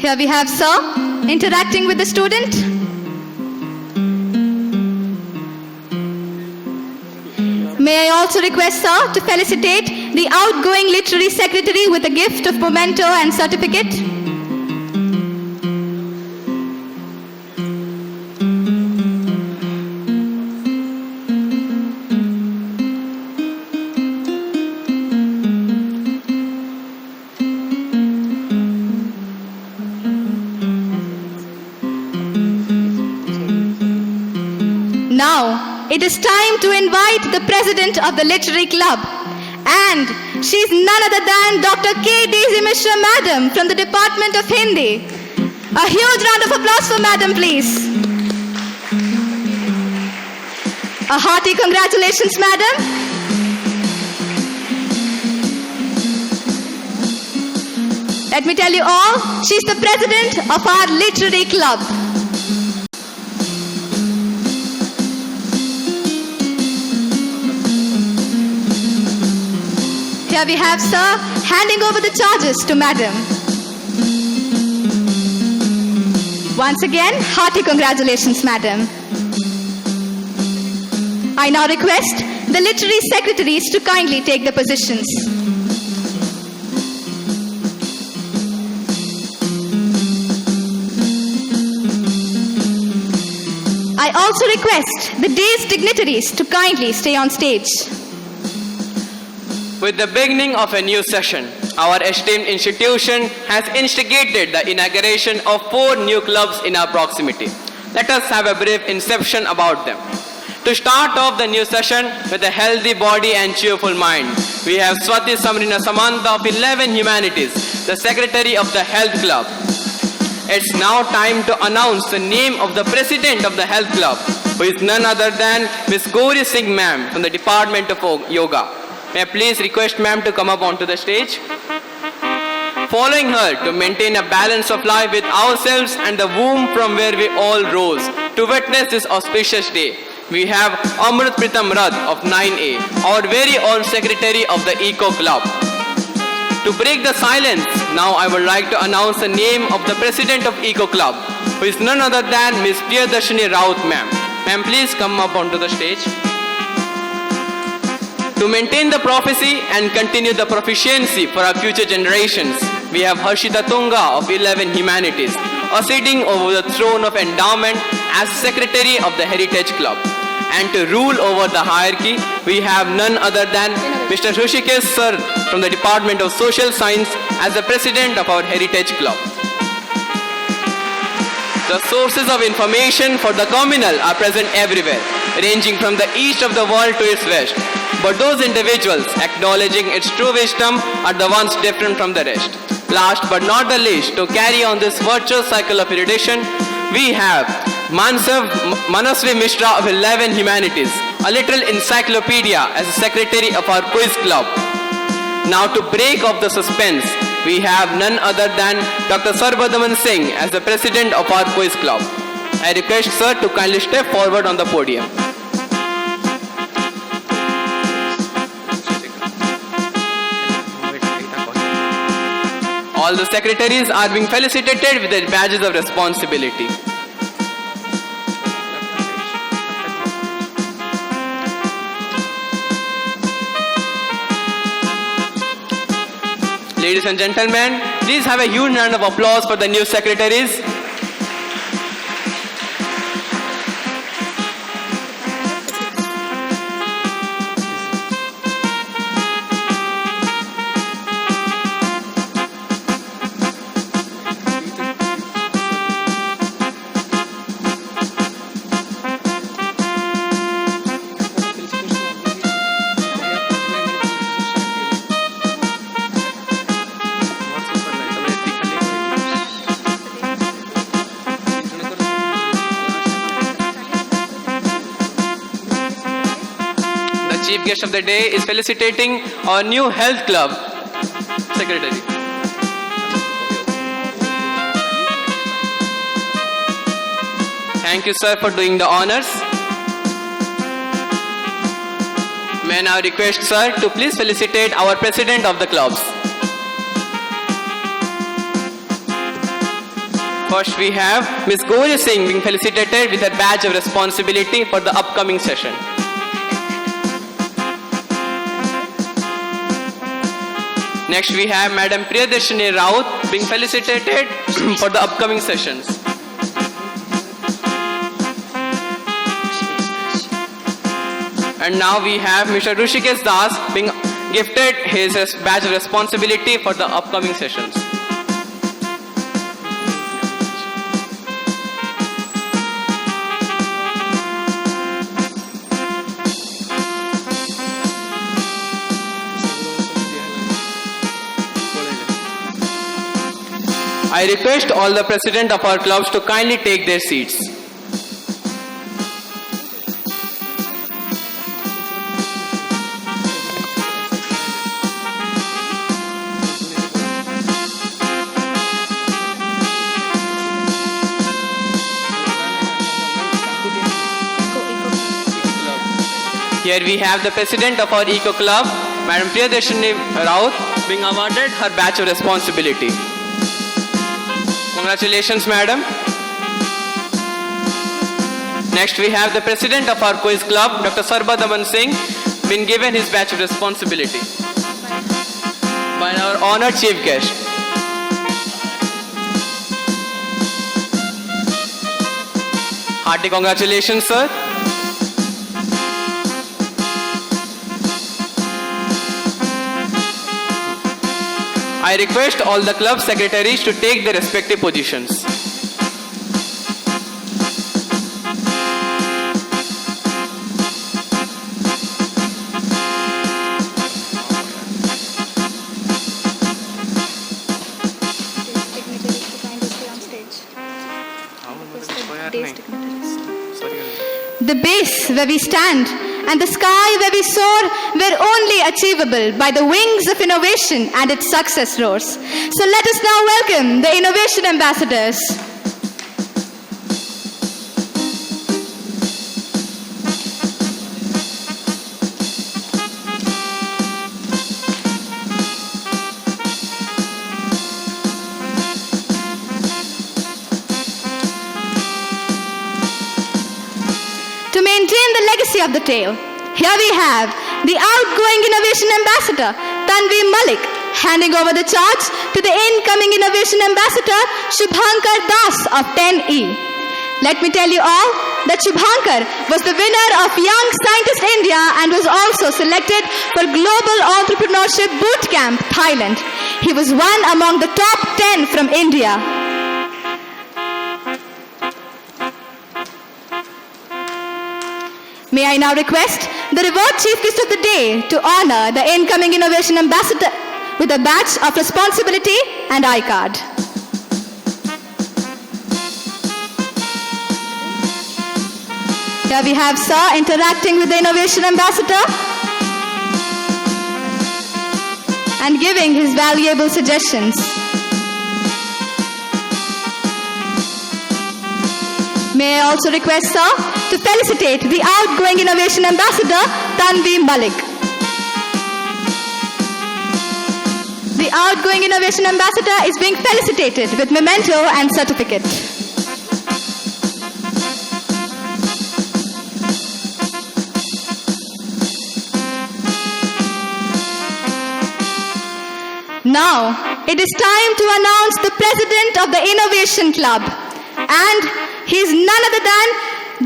Speaker 5: Here we have Sir interacting with the student. May I also request, sir, to felicitate the outgoing Literary Secretary with a gift of memento and certificate. Now, it is time to invite the President of the Literary Club, and she's none other than Dr. K. Daisy Mishra Madam from the Department of Hindi. A huge round of applause for Madam, please. A hearty congratulations, Madam. Let me tell you all, she's the President of our Literary Club. Here we have, sir, handing over the charges to Madam. Once again, hearty congratulations, Madam. I now request the Literary Secretaries to kindly take their positions. I also request the day's dignitaries to kindly stay on stage.
Speaker 6: With the beginning of a new session, our esteemed institution has instigated the inauguration of 4 new clubs in our proximity. Let us have a brief inception about them. To start off the new session with a healthy body and cheerful mind, we have Swati Samrina Samantha of 11 Humanities, the Secretary of the Health Club. It's now time to announce the name of the President of the Health Club, who is none other than Ms. Gauri Singh ma'am from the Department of Yoga. May I please request ma'am to come up onto the stage. Following her to maintain a balance of life with ourselves and the womb from where we all rose to witness this auspicious day, we have Amrit Pritam Rad of 9A, our very own Secretary of the Eco Club. To break the silence, now I would like to announce the name of the President of Eco Club, who is none other than Ms. Priyadarshini Raut ma'am. Ma'am, please come up onto the stage. To maintain the prophecy and continue the proficiency for our future generations, we have Harshita Tunga of 11 Humanities, sitting over the throne of endowment as Secretary of the Heritage Club. And to rule over the hierarchy, we have none other than Mr. Hrishikesh Sir from the Department of Social Science as the President of our Heritage Club. The sources of information for the communal are present everywhere, ranging from the east of the world to its west. But those individuals acknowledging its true wisdom are the ones different from the rest. Last but not the least, to carry on this virtuous cycle of erudition, we have Manasvi Mishra of 11 Humanities, a literal encyclopedia as the Secretary of our Quiz Club. Now to break off the suspense, we have none other than Dr. Sarbadaman Singh as the President of our Quiz Club. I request Sir to kindly step forward on the podium. All the secretaries are being felicitated with their badges of responsibility. Ladies and gentlemen, please have a huge round of applause for the new secretaries. Chief guest of the day is felicitating our new health club secretary. Thank you, sir, for doing the honors. May I now request, sir, to please felicitate our president of the clubs. First, we have Ms. Gauri Singh being felicitated with her badge of responsibility for the upcoming session. Next, we have Madam Priyadarshini Raut being felicitated for the upcoming sessions. And now we have Mr. Hrishikesh Das being gifted his badge of responsibility for the upcoming sessions. I request all the president of our clubs to kindly take their seats. Here we have the president of our Eco Club, Madam Priyadarshini Raut, being awarded her badge of responsibility. Congratulations, madam. Next, we have the president of our quiz club, Dr. Sarbadaman Singh, been given his badge of responsibility by our honored chief guest. Hearty congratulations, sir. I request all the club secretaries to take their respective positions.
Speaker 5: place where we stand and the sky where we soar were only achievable by the wings of innovation and its success roars. So let us now welcome the Innovation Ambassadors. To maintain the legacy of the tale, here we have the outgoing Innovation Ambassador, Tanvi Malik, handing over the charge to the incoming Innovation Ambassador, Shubhankar Das of 10E. Let me tell you all that Shubhankar was the winner of Young Scientist India and was also selected for Global Entrepreneurship Bootcamp, Thailand. He was one among the top 10 from India. May I now request the Reward Chief Guest of the Day to honor the incoming Innovation Ambassador with a badge of responsibility and I-card. Here we have Sir interacting with the Innovation Ambassador and giving his valuable suggestions. May I also request Sir to felicitate the outgoing Innovation Ambassador, Tanvi Malik. The outgoing Innovation Ambassador is being felicitated with memento and certificate. Now, it is time to announce the President of the Innovation Club. And he is none other than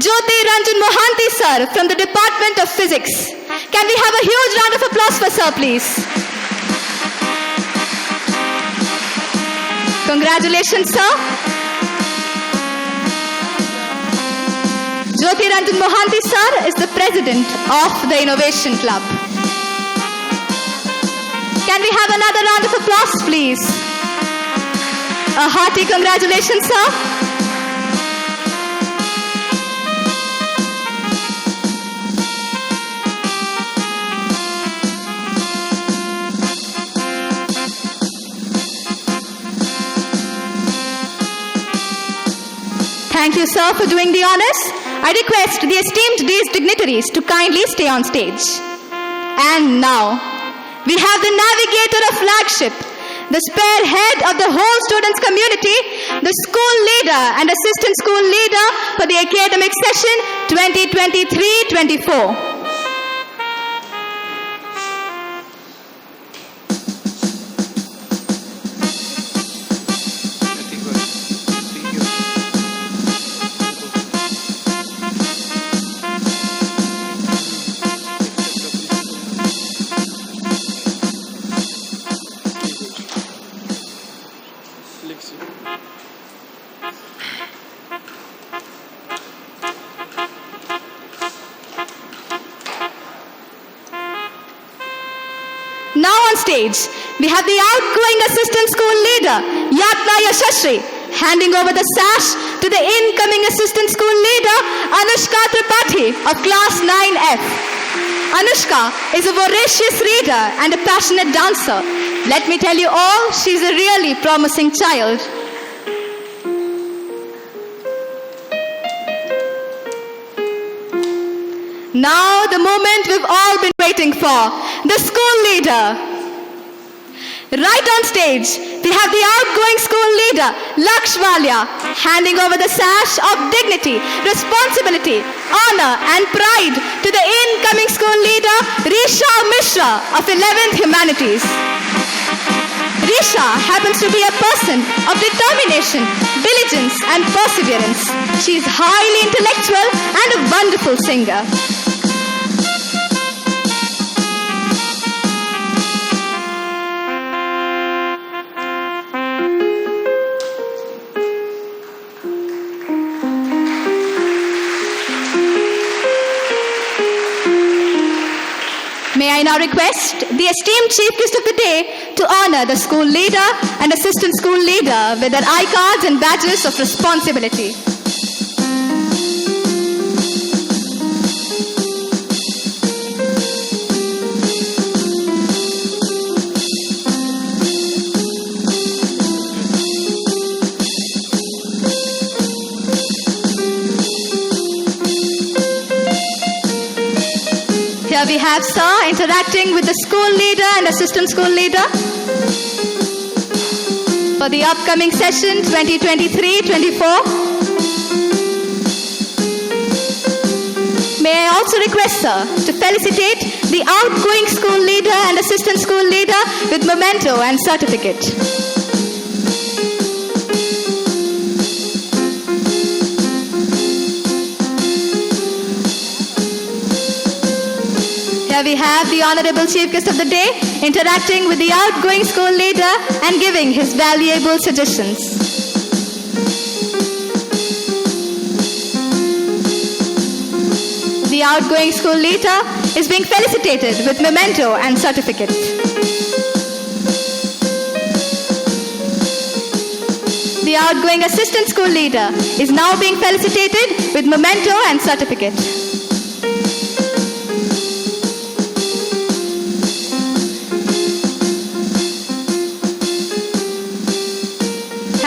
Speaker 5: Jyoti Ranjan Mohanty sir from the Department of Physics. Can we have a huge round of applause for sir, please? Congratulations, sir. Jyoti Ranjan Mohanty sir is the President of the Innovation Club. Can we have another round of applause, please? A hearty congratulations, sir. Thank you, sir, for doing the honors. I request the esteemed day's dignitaries to kindly stay on stage. And now, we have the navigator of flagship, the spearhead of the whole students' community, the school leader and assistant school leader for the academic session 2023-24. Now on stage, we have the outgoing assistant school leader, Yatna Yashashri, handing over the sash to the incoming assistant school leader, Anushka Tripathi of class 9F. Anushka is a voracious reader and a passionate dancer. Let me tell you all, she's a really promising child. Now the moment we've all been waiting for, the school leader. Right on stage, we have the outgoing school leader, Lakshvalya, handing over the sash of dignity, responsibility, honor and pride to the incoming school leader, Risha Mishra of 11th Humanities. Risha happens to be a person of determination, diligence and perseverance. She is highly intellectual and a wonderful singer. May I now request the esteemed chief guest of the day to honor the school leader and assistant school leader with their I-cards and badges of responsibility. we have Sir interacting with the school leader and assistant school leader for the upcoming session 2023-24. May I also request, sir, to felicitate the outgoing school leader and assistant school leader with memento and certificate. Here we have the Honorable Chief Guest of the Day interacting with the outgoing school leader and giving his valuable suggestions. The outgoing school leader is being felicitated with memento and certificate. The outgoing assistant school leader is now being felicitated with memento and certificate.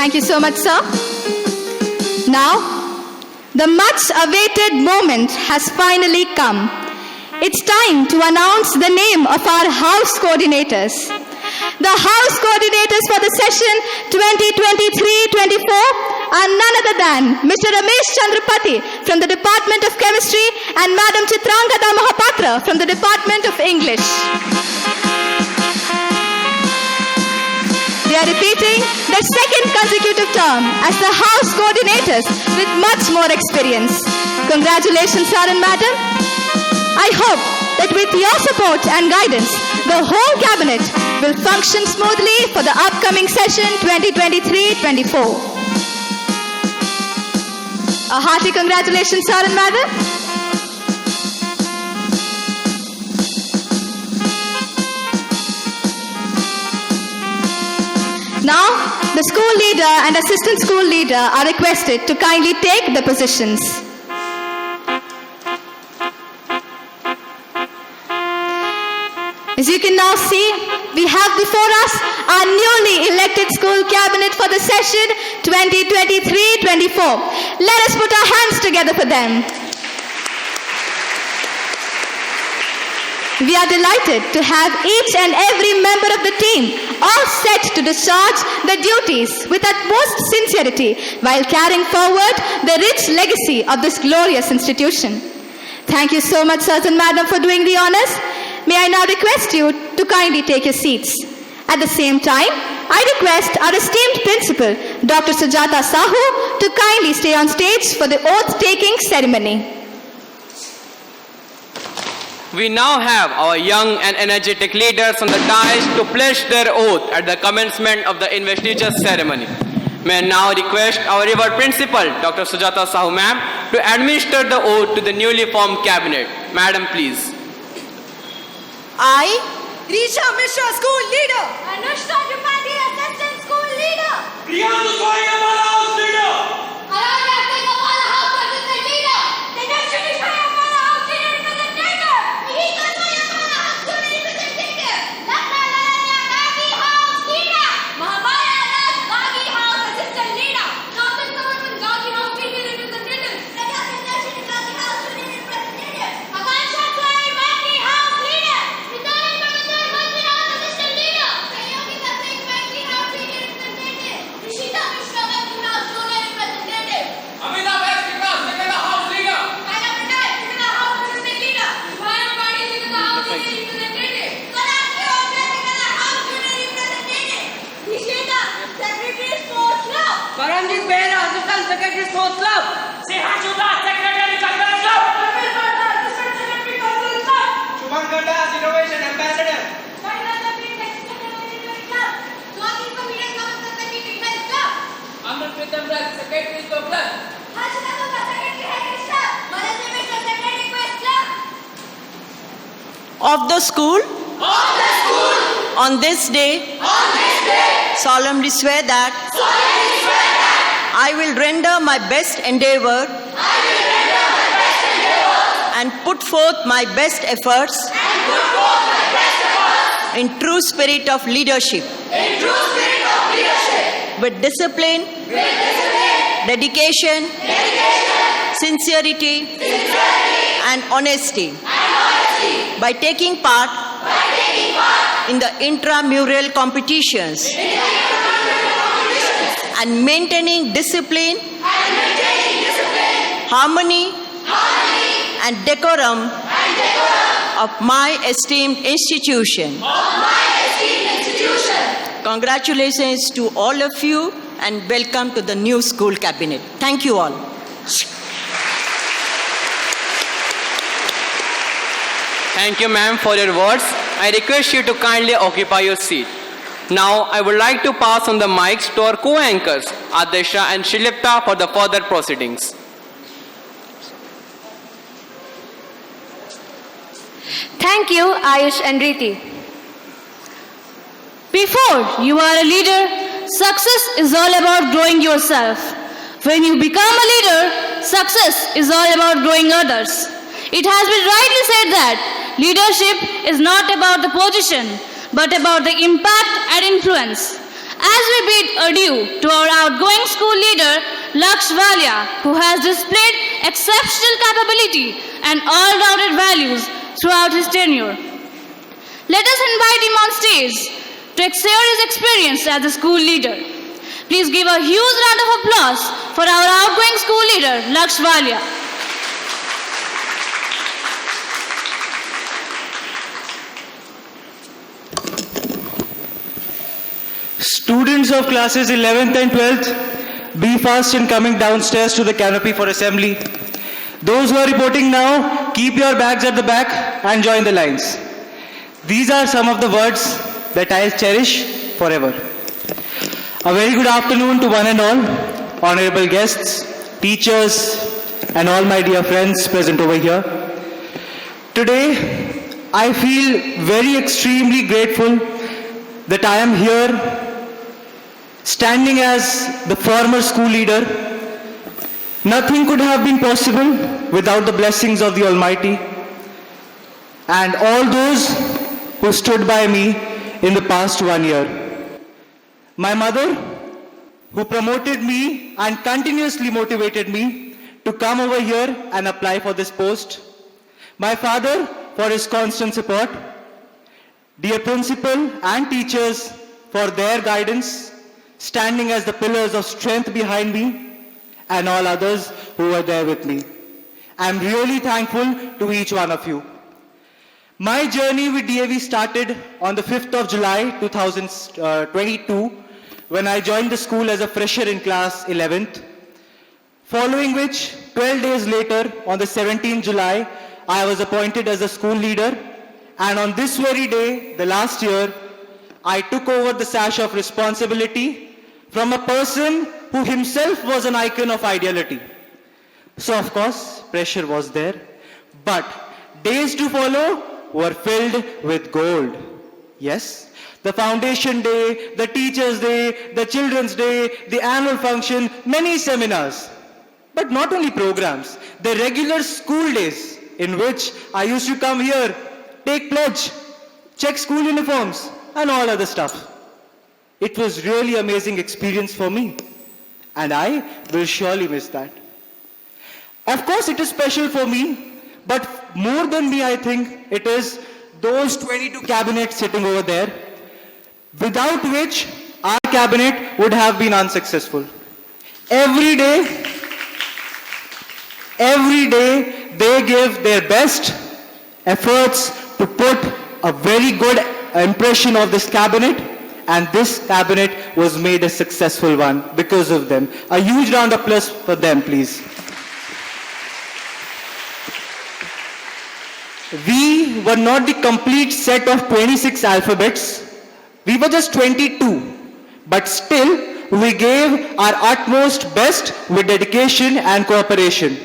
Speaker 5: Thank you so much, sir. Now, the much-awaited moment has finally come. It's time to announce the name of our house coordinators. The house coordinators for the session 2023-24 are none other than Mr. Ramesh Chandrapati from the Department of Chemistry and Madam Chitrangada Mahapatra from the Department of English. They are repeating their second consecutive term as the house coordinators with much more experience. Congratulations, sir and madam. I hope that with your support and guidance, the whole cabinet will function smoothly for the upcoming session 2023-24. A hearty congratulations, sir and madam. Now, the school leader and assistant school leader are requested to kindly take the positions. As you can now see, we have before us our newly elected school cabinet for the session 2023-24. Let us put our hands together for them. We are delighted to have each and every member of the team all set to discharge their duties with utmost sincerity while carrying forward the rich legacy of this glorious institution. Thank you so much, sirs and madam, for doing the honors. May I now request you to kindly take your seats. At the same time, I request our esteemed principal, Dr. Sujata Sahu, to kindly stay on stage for the oath-taking ceremony.
Speaker 6: We now have our young and energetic leaders on the dais to pledge their oath at the commencement of the Investiture Ceremony. May I now request our revered principal, Dr. Sujata Sahu ma'am, to administer the oath to the newly formed cabinet. Madam, please.
Speaker 7: I, Risha Mishra, school leader.
Speaker 1: Anushka Tripathi, assistant school leader.
Speaker 2: Priyanka Swami, हमारा house leader.
Speaker 1: Araya Singh, हमारा house assistant leader. Dinesh Mishra, हमारा house student representative. Mihika Swami, हमारा house student representative. Lakshma Narayana, Gandhi house leader. Mahabaya Raj, Gandhi house assistant leader. Karthik Samarpan, Gandhi house senior representative. Pragya Singh, Gandhi house student representative. Akansha Swami, Gandhi house leader. Vidya Mandar, Gandhi house assistant leader. Sayogi Singh, Gandhi house senior representative. Rishita Mishra, Gandhi house junior representative.
Speaker 8: Amita West, second house leader.
Speaker 1: Kaya Patel, second house assistant leader. Bharat Padi, second house senior representative. Kanakya Oka, second house junior representative. Nishita, secretary sports club.
Speaker 7: Karanjit Behra, assistant secretary sports club.
Speaker 8: Siha Sudha, secretary cultural club.
Speaker 1: Ramil Bhatta, assistant secretary cultural club.
Speaker 8: Shubham Gandas, innovation ambassador.
Speaker 1: Saina Nabin, secretary club. Swati Samir, secretary health club.
Speaker 8: Amar Pritam Raj, secretary club.
Speaker 1: Harshita Gupta, secretary heritage club. Manoj Mishra, secretary quest club.
Speaker 7: Of the school. On this day. Solemnly swear that. I will render my best endeavor. And put forth my best efforts. In true spirit of leadership. With discipline. Dedication. Sincerity. And honesty. by taking part in the intramural competitions and maintaining discipline, harmony, and decorum of my esteemed institution. Congratulations to all of you and welcome to the new school cabinet. Thank you all.
Speaker 6: Thank you, ma'am, for your words. I request you to kindly occupy your seat. Now, I would like to pass on the mics to our co-anchors, Adesha and Shilipta, for the further proceedings.
Speaker 1: Thank you, Ayush and Riti.
Speaker 3: Before you are a leader, success is all about growing yourself. When you become a leader, success is all about growing others. It has been rightly said that leadership is not about the position, but about the impact and influence. As we bid adieu to our outgoing school leader, Laksh Valia, who has displayed exceptional capability and all-rounded values throughout his tenure, let us invite him on stage to share his experience as a school leader. Please give a huge round of applause for our outgoing school leader, Laksh Valia.
Speaker 9: Students of classes 11th and 12th, be fast in coming downstairs to the canopy for assembly. Those who are reporting now, keep your bags at the back and join the lines. These are some of the words that I cherish forever. A very good afternoon to one and all, honorable guests, teachers, and all my dear friends present over here. Today, I feel very extremely grateful that I am here standing as the former school leader. Nothing could have been possible without the blessings of the Almighty and all those who stood by me in the past 1 year. My mother, who promoted me and continuously motivated me to come over here and apply for this post. My father, for his constant support. Dear principal and teachers, for their guidance, standing as the pillars of strength behind me, and all others who were there with me. I am really thankful to each one of you. My journey with DAV started on the 5th of July 2022 when I joined the school as a fresher in class 11th, following which 12 days later on the 17th July I was appointed as a school leader, and on this very day, the last year, I took over the sash of responsibility from a person who himself was an icon of ideality. So of course, pressure was there, but days to follow were filled with gold. Yes, the foundation day, the teachers' day, the children's day, the annual function, many seminars. But not only programs, the regular school days in which I used to come here, take pledge, check school uniforms, and all other stuff. It was really amazing experience for me, and I will surely miss that. Of course, it is special for me, but more than me, I think it is those 22 cabinets sitting over there, without which our cabinet would have been unsuccessful. Every day, they give their best efforts to put a very good impression of this cabinet, and this cabinet was made a successful one because of them. A huge round of applause for them, please. We were not the complete set of 26 alphabets. We were just 22. But still, we gave our utmost best with dedication and cooperation.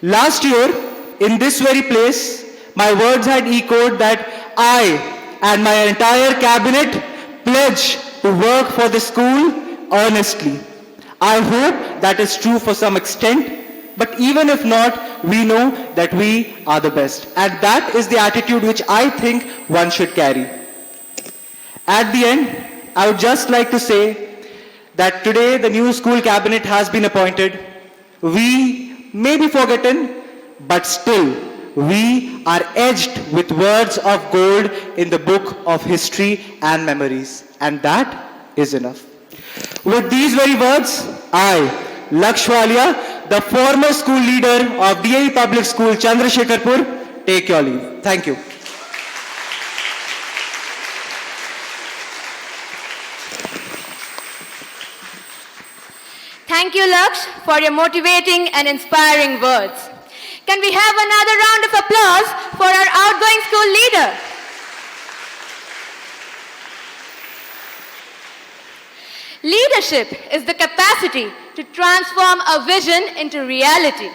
Speaker 9: Last year, in this very place, my words had echoed that I and my entire cabinet pledge to work for the school earnestly. I hope that is true for some extent, but even if not, we know that we are the best. And that is the attitude which I think one should carry. At the end, I would just like to say that today the new school cabinet has been appointed. We may be forgotten, but still, we are edged with words of gold in the book of history and memories. And that is enough. With these very words, I, Lakshwalia, the former school leader of DAV Public School, Chandrasekharpur, take your leave. Thank you.
Speaker 1: Thank you, Laksh, for your motivating and inspiring words. Can we have another round of applause for our outgoing school leader? Leadership is the capacity to transform a vision into reality.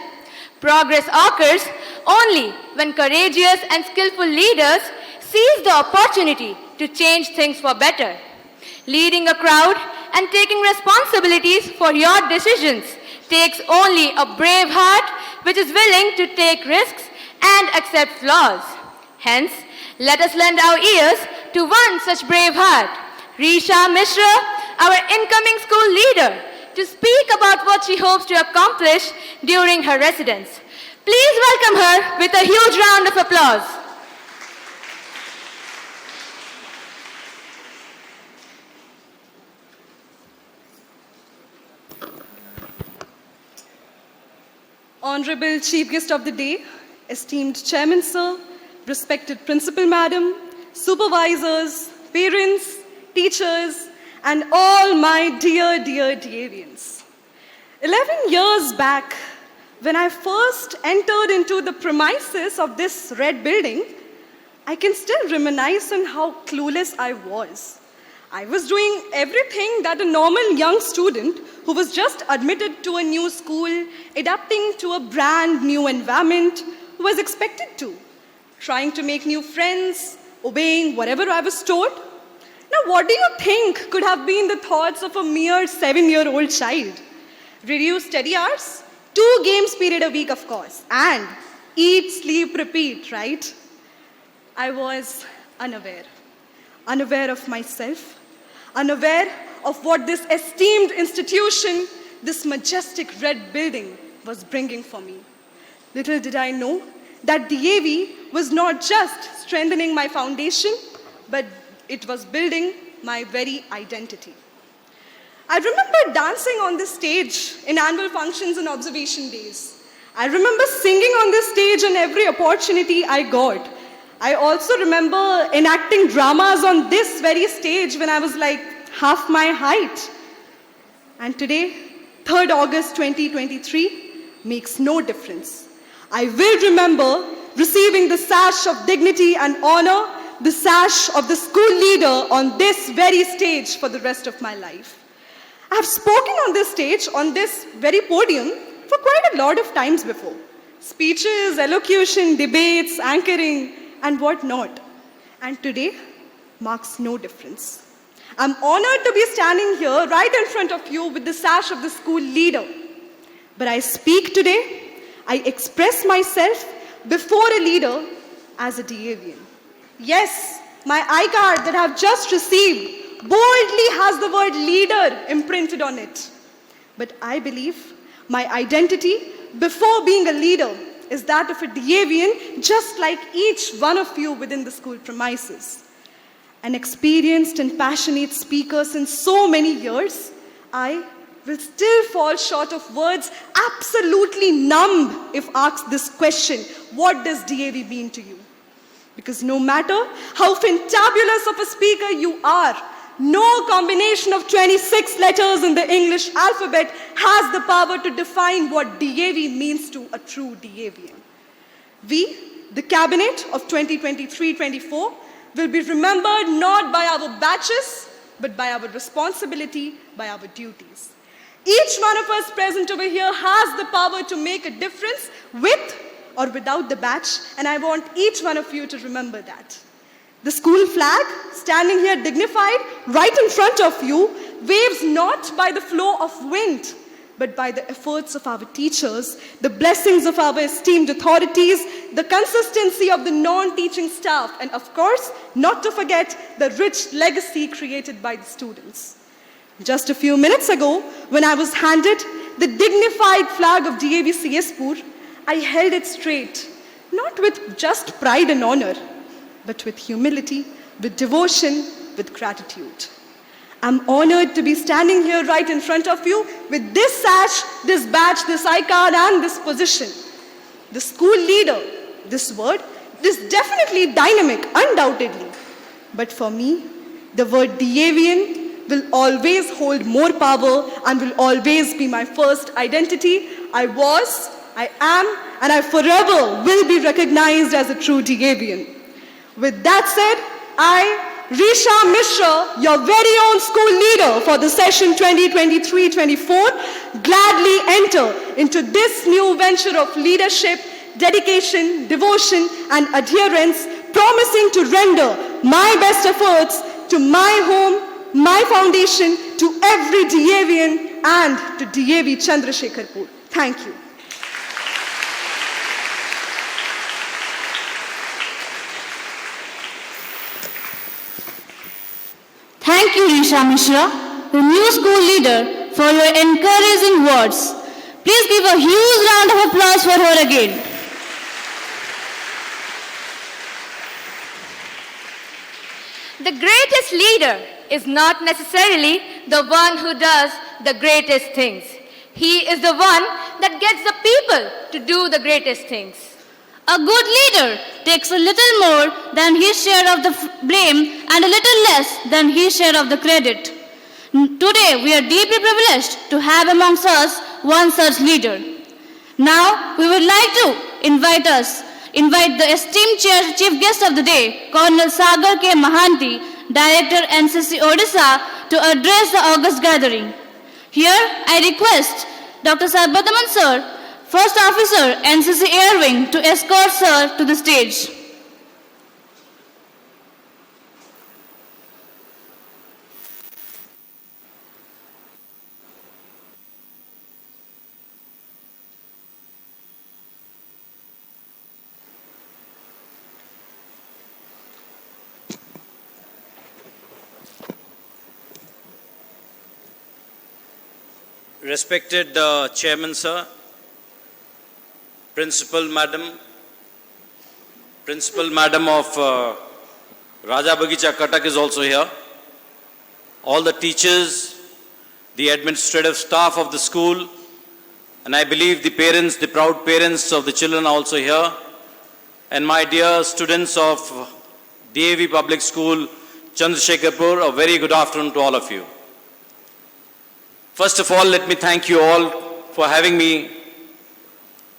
Speaker 1: Progress occurs only when courageous and skillful leaders seize the opportunity to change things for better. Leading a crowd and taking responsibilities for your decisions takes only a brave heart which is willing to take risks and accept flaws. Hence, let us lend our ears to one such brave heart, Risha Mishra, our incoming school leader, to speak about what she hopes to accomplish during her residence. Please welcome her with a huge round of applause.
Speaker 10: Honorable Chief Guest of the Day, esteemed Chairman Sir, respected Principal Madam, supervisors, parents, teachers, and all my dear DAVians. 11 years back, when I first entered into the premises of this red building, I can still reminisce on how clueless I was. I was doing everything that a normal young student who was just admitted to a new school, adapting to a brand new environment, was expected to. Trying to make new friends, obeying whatever I was told. Now, what do you think could have been the thoughts of a mere 7-year-old child? Reduce study hours, 2 games period a week, of course, and eat, sleep, repeat, right? I was unaware. Unaware of myself, unaware of what this esteemed institution, this majestic red building was bringing for me. Little did I know that DAV was not just strengthening my foundation, but it was building my very identity. I remember dancing on this stage in annual functions and observation days. I remember singing on this stage on every opportunity I got. I also remember enacting dramas on this very stage when I was like half my height. And today, 3rd August 2023, makes no difference. I will remember receiving the sash of dignity and honor, the sash of the school leader on this very stage for the rest of my life. I have spoken on this stage, on this very podium, for quite a lot of times before. Speeches, elocution, debates, anchoring, and whatnot. And today marks no difference. I'm honored to be standing here right in front of you with the sash of the school leader. But I speak today, I express myself before a leader as a DAVian. Yes, my I-card that I've just received boldly has the word leader imprinted on it. But I believe my identity before being a leader is that of a DAVian, just like each one of you within the school premises. An experienced and passionate speaker since so many years, I will still fall short of words, absolutely numb if asked this question, what does DAV mean to you? Because no matter how fantabulous of a speaker you are, no combination of 26 letters in the English alphabet has the power to define what DAV means to a true DAVian. We, the cabinet of 2023-24, will be remembered not by our badges, but by our responsibility, by our duties. Each one of us present over here has the power to make a difference with or without the badge, and I want each one of you to remember that. The school flag, standing here dignified, right in front of you, waves not by the flow of wind, but by the efforts of our teachers, the blessings of our esteemed authorities, the consistency of the non-teaching staff, and of course, not to forget the rich legacy created by the students. Just a few minutes ago, when I was handed the dignified flag of DAV CSPur, I held it straight, not with just pride and honor, but with humility, with devotion, with gratitude. I'm honored to be standing here right in front of you with this sash, this badge, this icon, and this position. The school leader, this word, is definitely dynamic, undoubtedly. But for me, the word Deavian will always hold more power and will always be my first identity. I was, I am, and I forever will be recognized as a true Deavian. With that said, I, Risha Mishra, your very own school leader for the session 2023-24, gladly enter into this new venture of leadership, dedication, devotion, and adherence, promising to render my best efforts to my home, my foundation, to every Deavian and to DAV Chandrasekharpur. Thank you.
Speaker 3: Thank you, Risha Mishra, the new school leader, for your encouraging words. Please give a huge round of applause for her again.
Speaker 1: The greatest leader is not necessarily the one who does the greatest things. He is the one that gets the people to do the greatest things.
Speaker 3: A good leader takes a little more than his share of the blame and a little less than his share of the credit. Today, we are deeply privileged to have amongst us one such leader. Now, we would like to invite the esteemed chief guest of the day, Colonel Sagar K. Mahanti, Director NCC Odisha, to address the August gathering. Here, I request Dr. Sarbadaman Sir, First Officer, NCC Air Wing, to escort Sir to the stage.
Speaker 11: Respected Chairman Sir, Principal Madam of Raja Bagicha Katak is also here. All the teachers, the administrative staff of the school, and I believe the parents, the proud parents of the children are also here. And my dear students of DAV Public School, Chandrasekharpur, a very good afternoon to all of you. First of all, let me thank you all for having me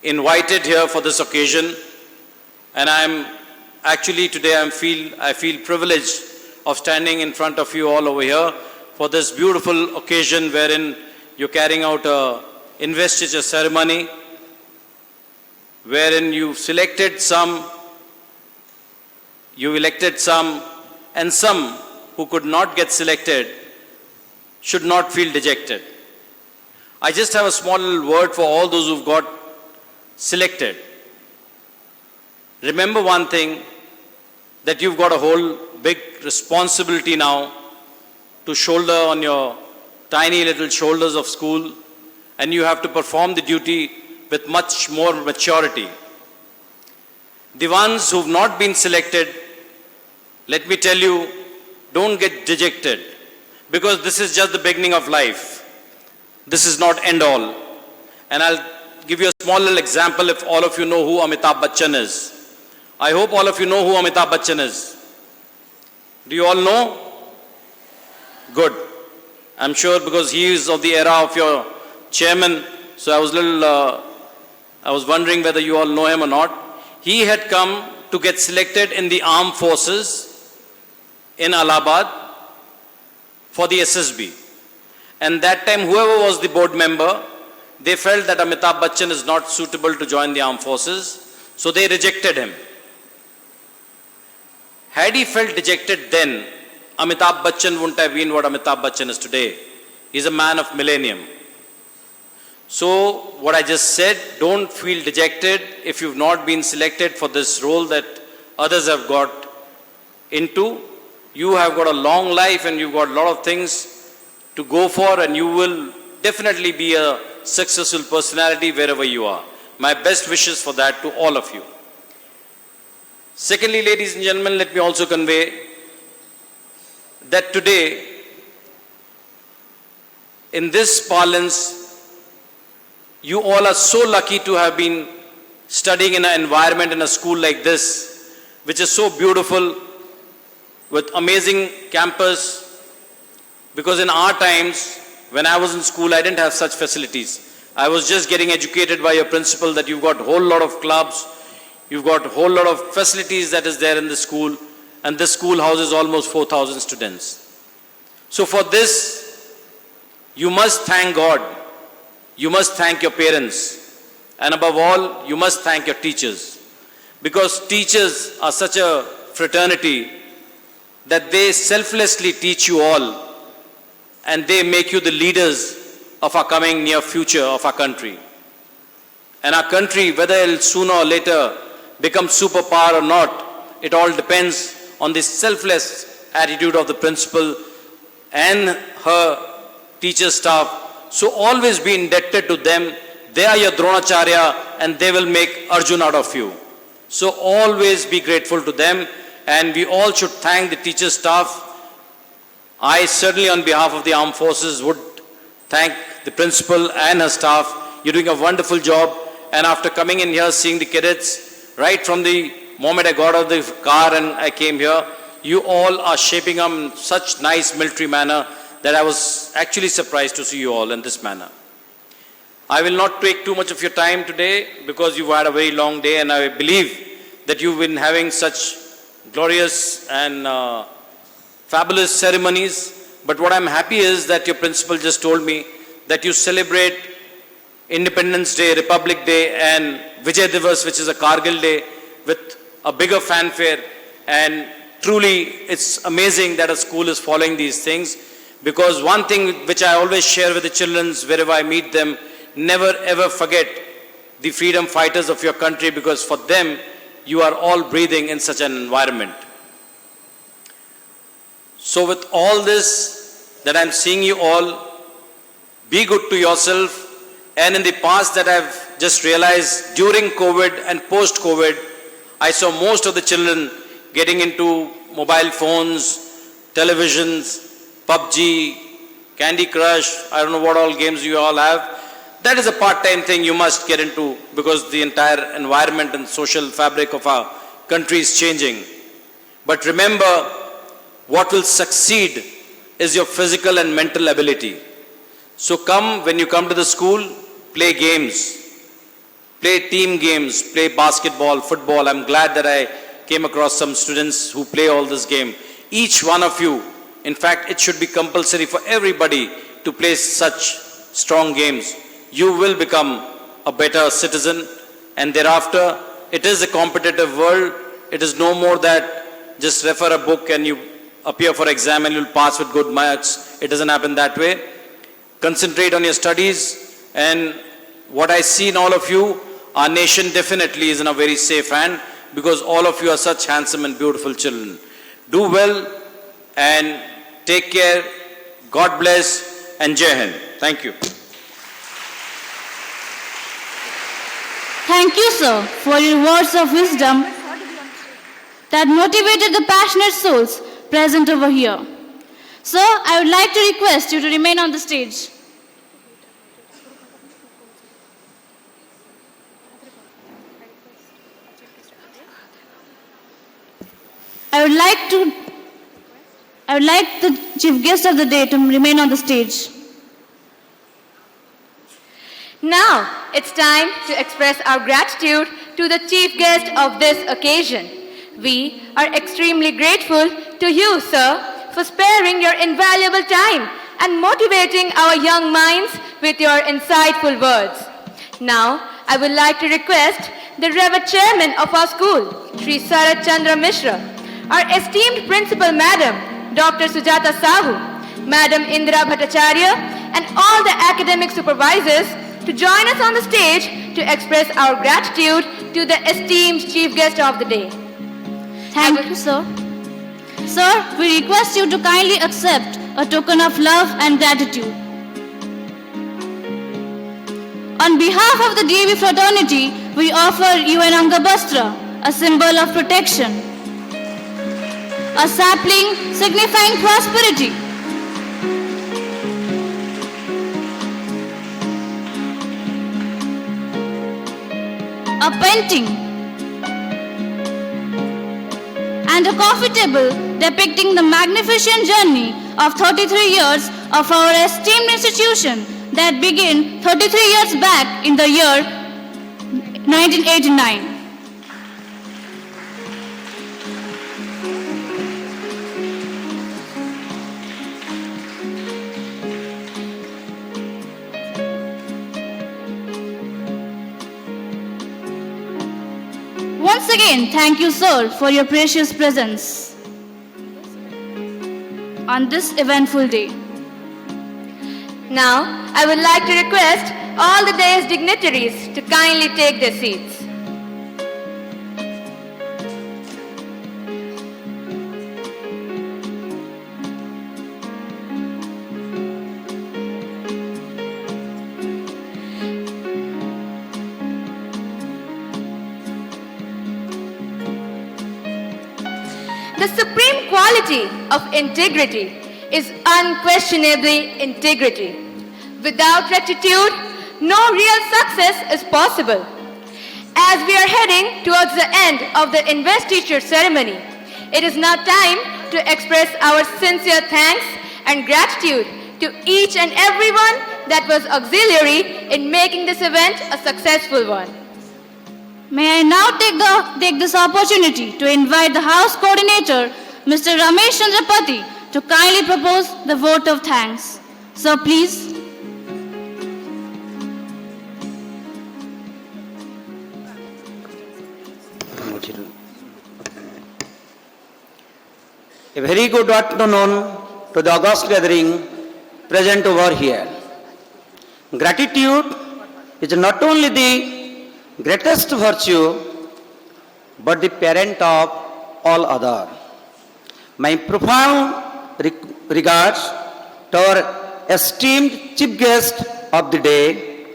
Speaker 11: invited here for this occasion. And I feel privileged of standing in front of you all over here for this beautiful occasion wherein you're carrying out a investiture ceremony, wherein you elected some, and some who could not get selected should not feel dejected. I just have a small little word for all those who've got selected. Remember one thing, that you've got a whole big responsibility now to shoulder on your tiny little shoulders of school, and you have to perform the duty with much more maturity. The ones who've not been selected, let me tell you, don't get dejected, because this is just the beginning of life. This is not end all. And I'll give you a small little example if all of you know who Amitabh Bachchan is. I hope all of you know who Amitabh Bachchan is. Do you all know? Good. I'm sure because he is of the era of your chairman, so I was wondering whether you all know him or not. He had come to get selected in the armed forces in Allahabad for the SSB. And that time, whoever was the board member, they felt that Amitabh Bachchan is not suitable to join the armed forces, so they rejected him. Had he felt dejected then, Amitabh Bachchan wouldn't have been what Amitabh Bachchan is today. He's a man of millennium. So, what I just said, don't feel dejected if you've not been selected for this role that others have got into. You have got a long life and you've got a lot of things to go for, and you will definitely be a successful personality wherever you are. My best wishes for that to all of you. Secondly, ladies and gentlemen, let me also convey that today, in this parlance, you all are so lucky to have been studying in an environment in a school like this, which is so beautiful, with amazing campus, because in our times, when I was in school, I didn't have such facilities. I was just getting educated by your principal that you've got a whole lot of clubs, you've got a whole lot of facilities that is there in the school, and this school houses almost 4,000 students. So for this, you must thank God, you must thank your parents, and above all, you must thank your teachers. Because teachers are such a fraternity that they selflessly teach you all, and they make you the leaders of our coming near future of our country. And our country, whether it will sooner or later become superpower or not, it all depends on the selfless attitude of the principal and her teacher staff. So always be indebted to them. They are your Dronacharya and they will make Arjun out of you. So always be grateful to them, and we all should thank the teacher staff. I certainly on behalf of the armed forces would thank the principal and her staff. You're doing a wonderful job, and after coming in here, seeing the cadets, right from the moment I got out of the car and I came here, you all are shaping up in such nice military manner that I was actually surprised to see you all in this manner. I will not take too much of your time today because you've had a very long day, and I believe that you've been having such glorious and fabulous ceremonies. But what I'm happy is that your principal just told me that you celebrate Independence Day, Republic Day and Vijay Divas, which is a Kargil day, with a bigger fanfare. And truly it's amazing that a school is following these things, because one thing which I always share with the children wherever I meet them, never ever forget the freedom fighters of your country, because for them you are all breathing in such an environment. So with all this that I'm seeing you all, be good to yourself. And in the past that I've just realized, during COVID and post-COVID, I saw most of the children getting into mobile phones, televisions, PUBG, Candy Crush, I don't know what all games you all have. That is a part-time thing you must get into, because the entire environment and social fabric of our country is changing. But remember, what will succeed is your physical and mental ability. So when you come to the school, play games, play team games, play basketball, football. I'm glad that I came across some students who play all this game. Each one of you, in fact, it should be compulsory for everybody to play such strong games. You will become a better citizen, and thereafter, it is a competitive world. It is no more that just refer a book and you appear for exam and you'll pass with good marks. It doesn't happen that way. Concentrate on your studies, and what I see in all of you, our nation definitely is in a very safe hand, because all of you are such handsome and beautiful children. Do well and take care. God bless, and Jai Hind. Thank you.
Speaker 3: Thank you, sir, for your words of wisdom that motivated the passionate souls present over here. Sir, I would like to request you to remain on the stage. I would like the chief guest of the day to remain on the stage.
Speaker 1: Now, it's time to express our gratitude to the chief guest of this occasion. We are extremely grateful to you, sir, for sparing your invaluable time and motivating our young minds with your insightful words. Now, I would like to request the Reverend Chairman of our school, Sri Sarat Chandra Mishra, our esteemed Principal Madam, Dr. Sujata Sahu, Madam Indira Bhattacharya, and all the academic supervisors to join us on the stage to express our gratitude to the esteemed chief guest of the day.
Speaker 3: Thank you, sir. Sir, we request you to kindly accept a token of love and gratitude. On behalf of the DAV fraternity, we offer you an Angabastra, a symbol of protection. A sapling signifying prosperity. A painting. And a coffee table depicting the magnificent journey of 33 years of our esteemed institution that began 33 years back in the year 1989. Once again, thank you, sir, for your precious presence on this eventful day.
Speaker 1: Now, I would like to request all the day's dignitaries to kindly take their seats. The supreme quality of integrity is unquestionably integrity. Without rectitude, no real success is possible. As we are heading towards the end of the Investiture Ceremony, it is now time to express our sincere thanks and gratitude to each and everyone that was auxiliary in making this event a successful one.
Speaker 3: May I now take this opportunity to invite the House Coordinator, Mr. Ramesh Chandrapati, to kindly propose the vote of thanks. Sir, please.
Speaker 12: A very good afternoon to the august gathering present over here. Gratitude is not only the greatest virtue, but the parent of all other. My profound regards to our esteemed chief guest of the day,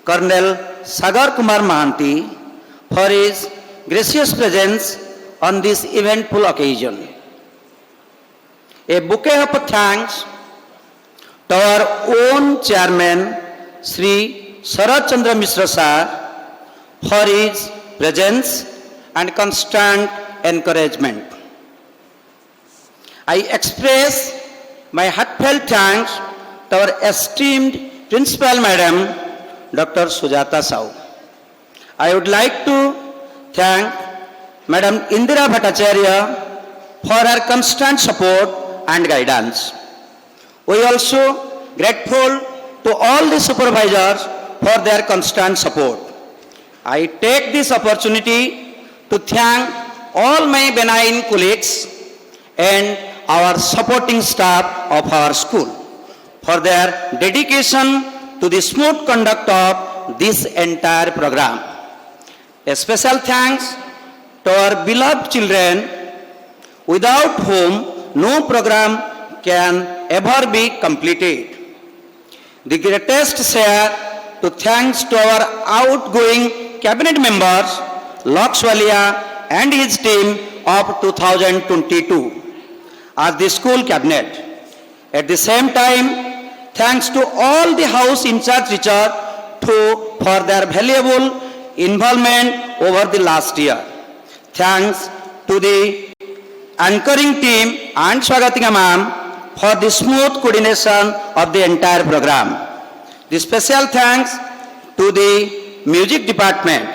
Speaker 12: Colonel Sagar Kumar Mahanti, for his gracious presence on this eventful occasion. A bouquet of thanks to our own chairman, Sri Sarat Chandra Mishra Sir, for his presence and constant encouragement. I express my heartfelt thanks to our esteemed Principal Madam, Dr. Sujata Sau. I would like to thank Madam Indira Bhattacharya for her constant support and guidance. We are also grateful to all the supervisors for their constant support. I take this opportunity to thank all my benign colleagues and our supporting staff of our school for their dedication to the smooth conduct of this entire program. A special thanks to our beloved children, without whom no program can ever be completed. The greatest share to thanks to our outgoing cabinet members, Lakswalia and his team of 2022 as the school cabinet. At the same time, thanks to all the house in charge teachers for their valuable involvement over the last year. Thanks to the anchoring team and Swagatika ma'am for the smooth coordination of the entire program. The special thanks to the music department.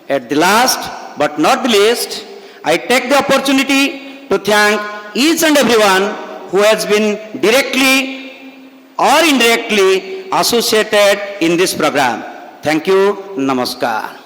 Speaker 12: At the last but not the least, I take the opportunity to thank each and everyone who has been directly or indirectly associated in this program. Thank you. Namaskar.